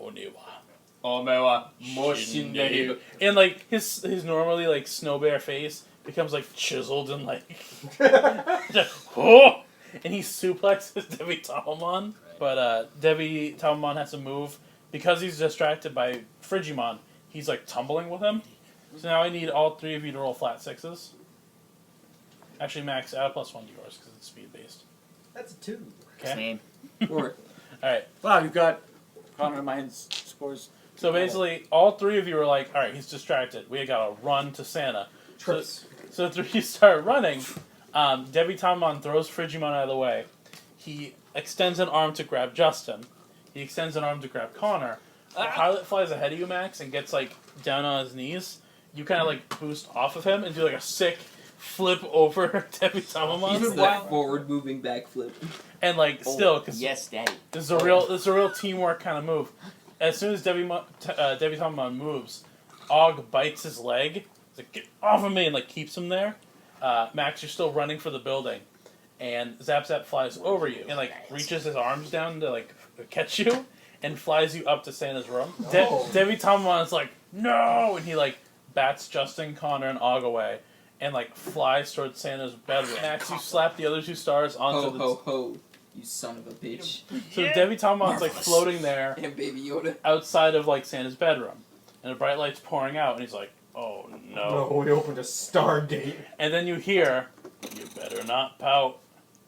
Oniwa. Omewa. Shinderu. And, like, his normally, like, snow bear face becomes, like, chiseled and, like, oh! And he suplexes Debbie Tamamon. But Debbie Tamamon has to move. Because he's distracted by Frigimon, he's, like, tumbling with him. So now I need all 3 of you to roll flat 6s. Actually, Max, add a +1 to yours, because it's speed-based. That's a 2. Okay? Same. Or Alright. Wow, you've got Connor and mine scores. So basically, all 3 of you are like, alright, he's distracted. We gotta run to Santa. Trips. So the 3 of you start running. Debbie Tamamon throws Frigimon out of the way. He extends an arm to grab Justin. He extends an arm to grab Connor. The pilot flies ahead of you, Max, and gets, like, down on his knees. You kind of, like, boost off of him and do, like, a sick flip over Debbie Tamamon. it's that forward-moving backflip. And, like, still, because Yes, Daddy. this is a real teamwork kind of move. As soon as Debbie Tamamon moves, Og bites his leg. He's like, get off of me, and, like, keeps him there. Max, you're still running for the building. And Zap Zap flies over you and, like, reaches his arms down to, like, catch you and flies you up to Santa's room. No. Debbie Tamamon is like, no! And he, like, bats Justin, Connor, and Og away and, like, flies towards Santa's bedroom. Max, you slap the other 2 stars onto Ho the... ho ho, you son of a bitch. So Debbie Tamamon's, like, Marvelous. floating there And Baby Yoda. outside of, like, Santa's bedroom. And a bright light's pouring out, and he's like, oh, no. No, we opened a Stargate. And then you hear, you better not pout.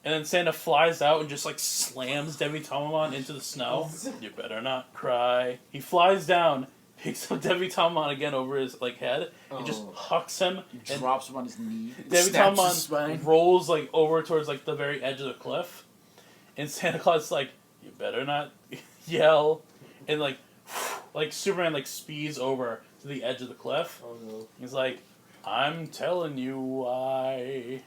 And then Santa flies out and just, like, slams Debbie Tamamon into the snow. You better not cry. He flies down, picks up Debbie Tamamon again over his, like, head, and just hucks him. And Drops him on his knee. Debbie snaps his spine. Tamamon rolls, like, over towards, like, the very edge of the cliff. And Santa Claus is like, you better not yell. And, like Superman, like, speeds over to the edge of the cliff. Oh no. He's like, I'm telling you why.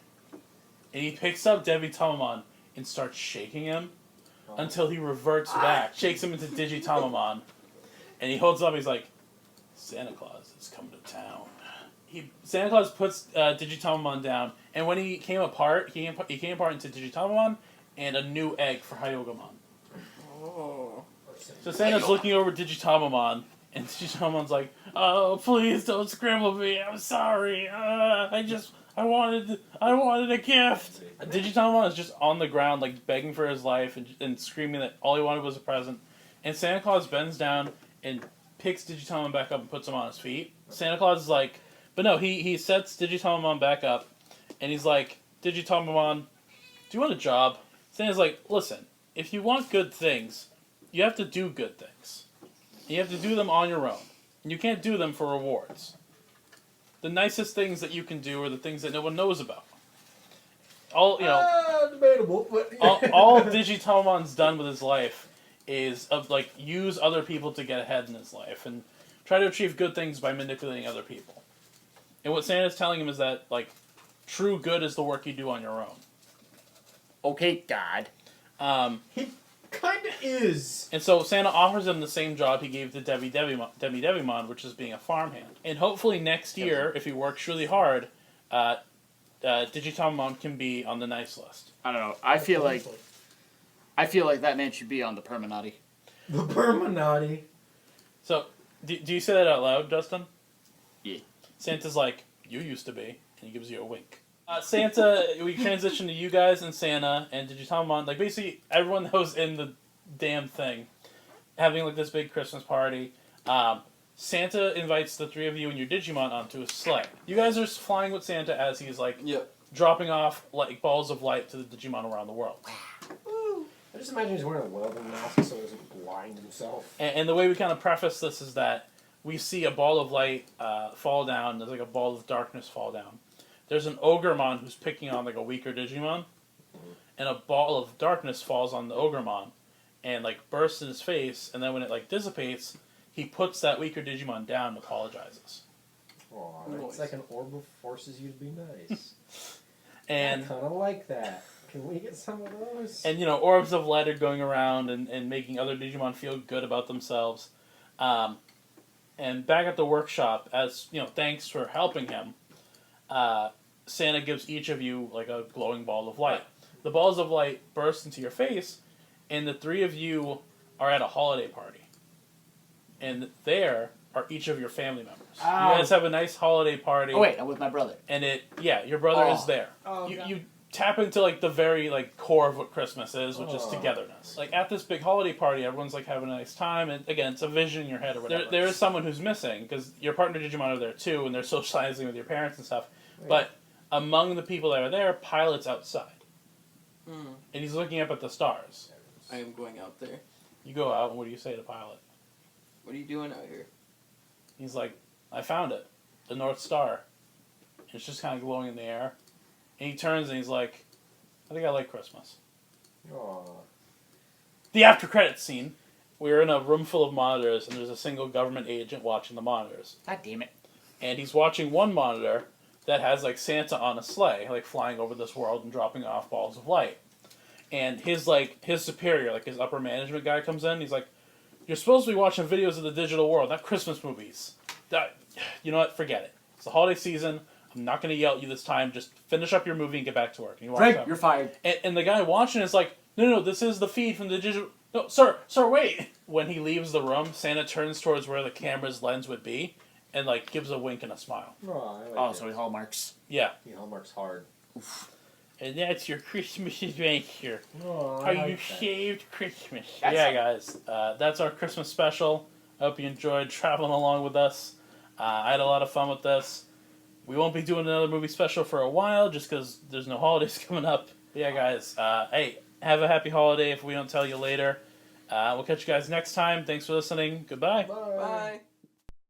And he picks up Debbie Tamamon and starts shaking him until he reverts back, shakes him into Digitamamon, and he holds up. He's like, Santa Claus is coming to town. Santa Claus puts Digitamamon down, and when he came apart, he came apart into Digitamamon and a new egg for Hyogamon. Oh. So Santa's looking over Digitamamon, and Digitamon's like, "Oh, please don't scramble me. I'm sorry. I wanted a gift." Digitamamon is just on the ground, like begging for his life and screaming that all he wanted was a present. And Santa Claus bends down and picks Digitamamon back up and puts him on his feet. Santa Claus is like, but no, he sets Digitamamon back up, and he's like, Digitamamon, do you want a job? Santa's like, listen, if you want good things, you have to do good things. You have to do them on your own. And you can't do them for rewards. The nicest things that you can do are the things that no one knows about. Debatable, but all Digitamamon's done with his life is use other people to get ahead in his life and try to achieve good things by manipulating other people. And what Santa's telling him is that true good is the work you do on your own. Okay, God. he kind of is. And so Santa offers him the same job he gave to Devimon, which is being a farmhand. And hopefully next year, if he works really hard, Digitamamon can be on the nice list. I don't know. I feel like that man should be on the Permanati. The Permanati. So, do you say that out loud, Dustin? Yeah. Santa's like, you used to be, and he gives you a wink. Santa, we transition to you guys and Santa and Digitamamon. Basically, everyone that was in the damn thing having this big Christmas party. Santa invites the three of you and your Digimon onto a sleigh. You guys are flying with Santa as he's dropping off balls of light to the Digimon around the world. I just imagine he's wearing a welding mask so he doesn't blind himself. And the way we kind of preface this is that we see a ball of light fall down. There's a ball of darkness fall down. There's an Ogremon who's picking on a weaker Digimon, and a ball of darkness falls on the Ogremon, and bursts in his face. And then when it dissipates, he puts that weaker Digimon down and apologizes. Aw, it's like an orb of forces you to be nice. And I kind of like that. Can we get some of those? And orbs of light are going around and making other Digimon feel good about themselves. And back at the workshop, as thanks for helping him, Santa gives each of you a glowing ball of light. The balls of light burst into your face, and the three of you are at a holiday party. And there are each of your family members. You guys have a nice holiday party. Oh wait, I'm with my brother. And your brother is there. Oh, You tap into the very core of what Christmas is, which is togetherness. At this big holiday party, everyone's having a nice time, and again, it's a vision in your head or whatever. There is someone who's missing because your partner Digimon are there too, and they're socializing with your parents and stuff. Yeah. But among the people that are there, Pilot's outside, and he's looking up at the stars. I am going out there. You go out, and what do you say to Pilot? What are you doing out here? He's like, I found it, the North Star. It's just kind of glowing in the air. And he turns and he's like, I think I like Christmas. Aww. The after credits scene. We're in a room full of monitors, and there's a single government agent watching the monitors. God damn it. And he's watching one monitor that has Santa on a sleigh, flying over this world and dropping off balls of light. And his superior, his upper management guy comes in, he's like, you're supposed to be watching videos of the digital world, not Christmas movies. You know what? Forget it. It's the holiday season. I'm not going to yell at you this time. Just finish up your movie and get back to work. And Frank, you're fired. And the guy watching is like, no, this is the feed from the digital... No, sir, wait! When he leaves the room, Santa turns towards where the camera's lens would be and, gives a wink and a smile. So he hallmarks. Yeah. He hallmarks hard. Oof. And that's your Christmas adventure. Oh, How you saved Christmas. Guys, that's our Christmas special. I hope you enjoyed traveling along with us. I had a lot of fun with this. We won't be doing another movie special for a while just because there's no holidays coming up. But yeah, guys, hey, have a happy holiday if we don't tell you later. We'll catch you guys next time. Thanks for listening. Goodbye. Bye. Bye.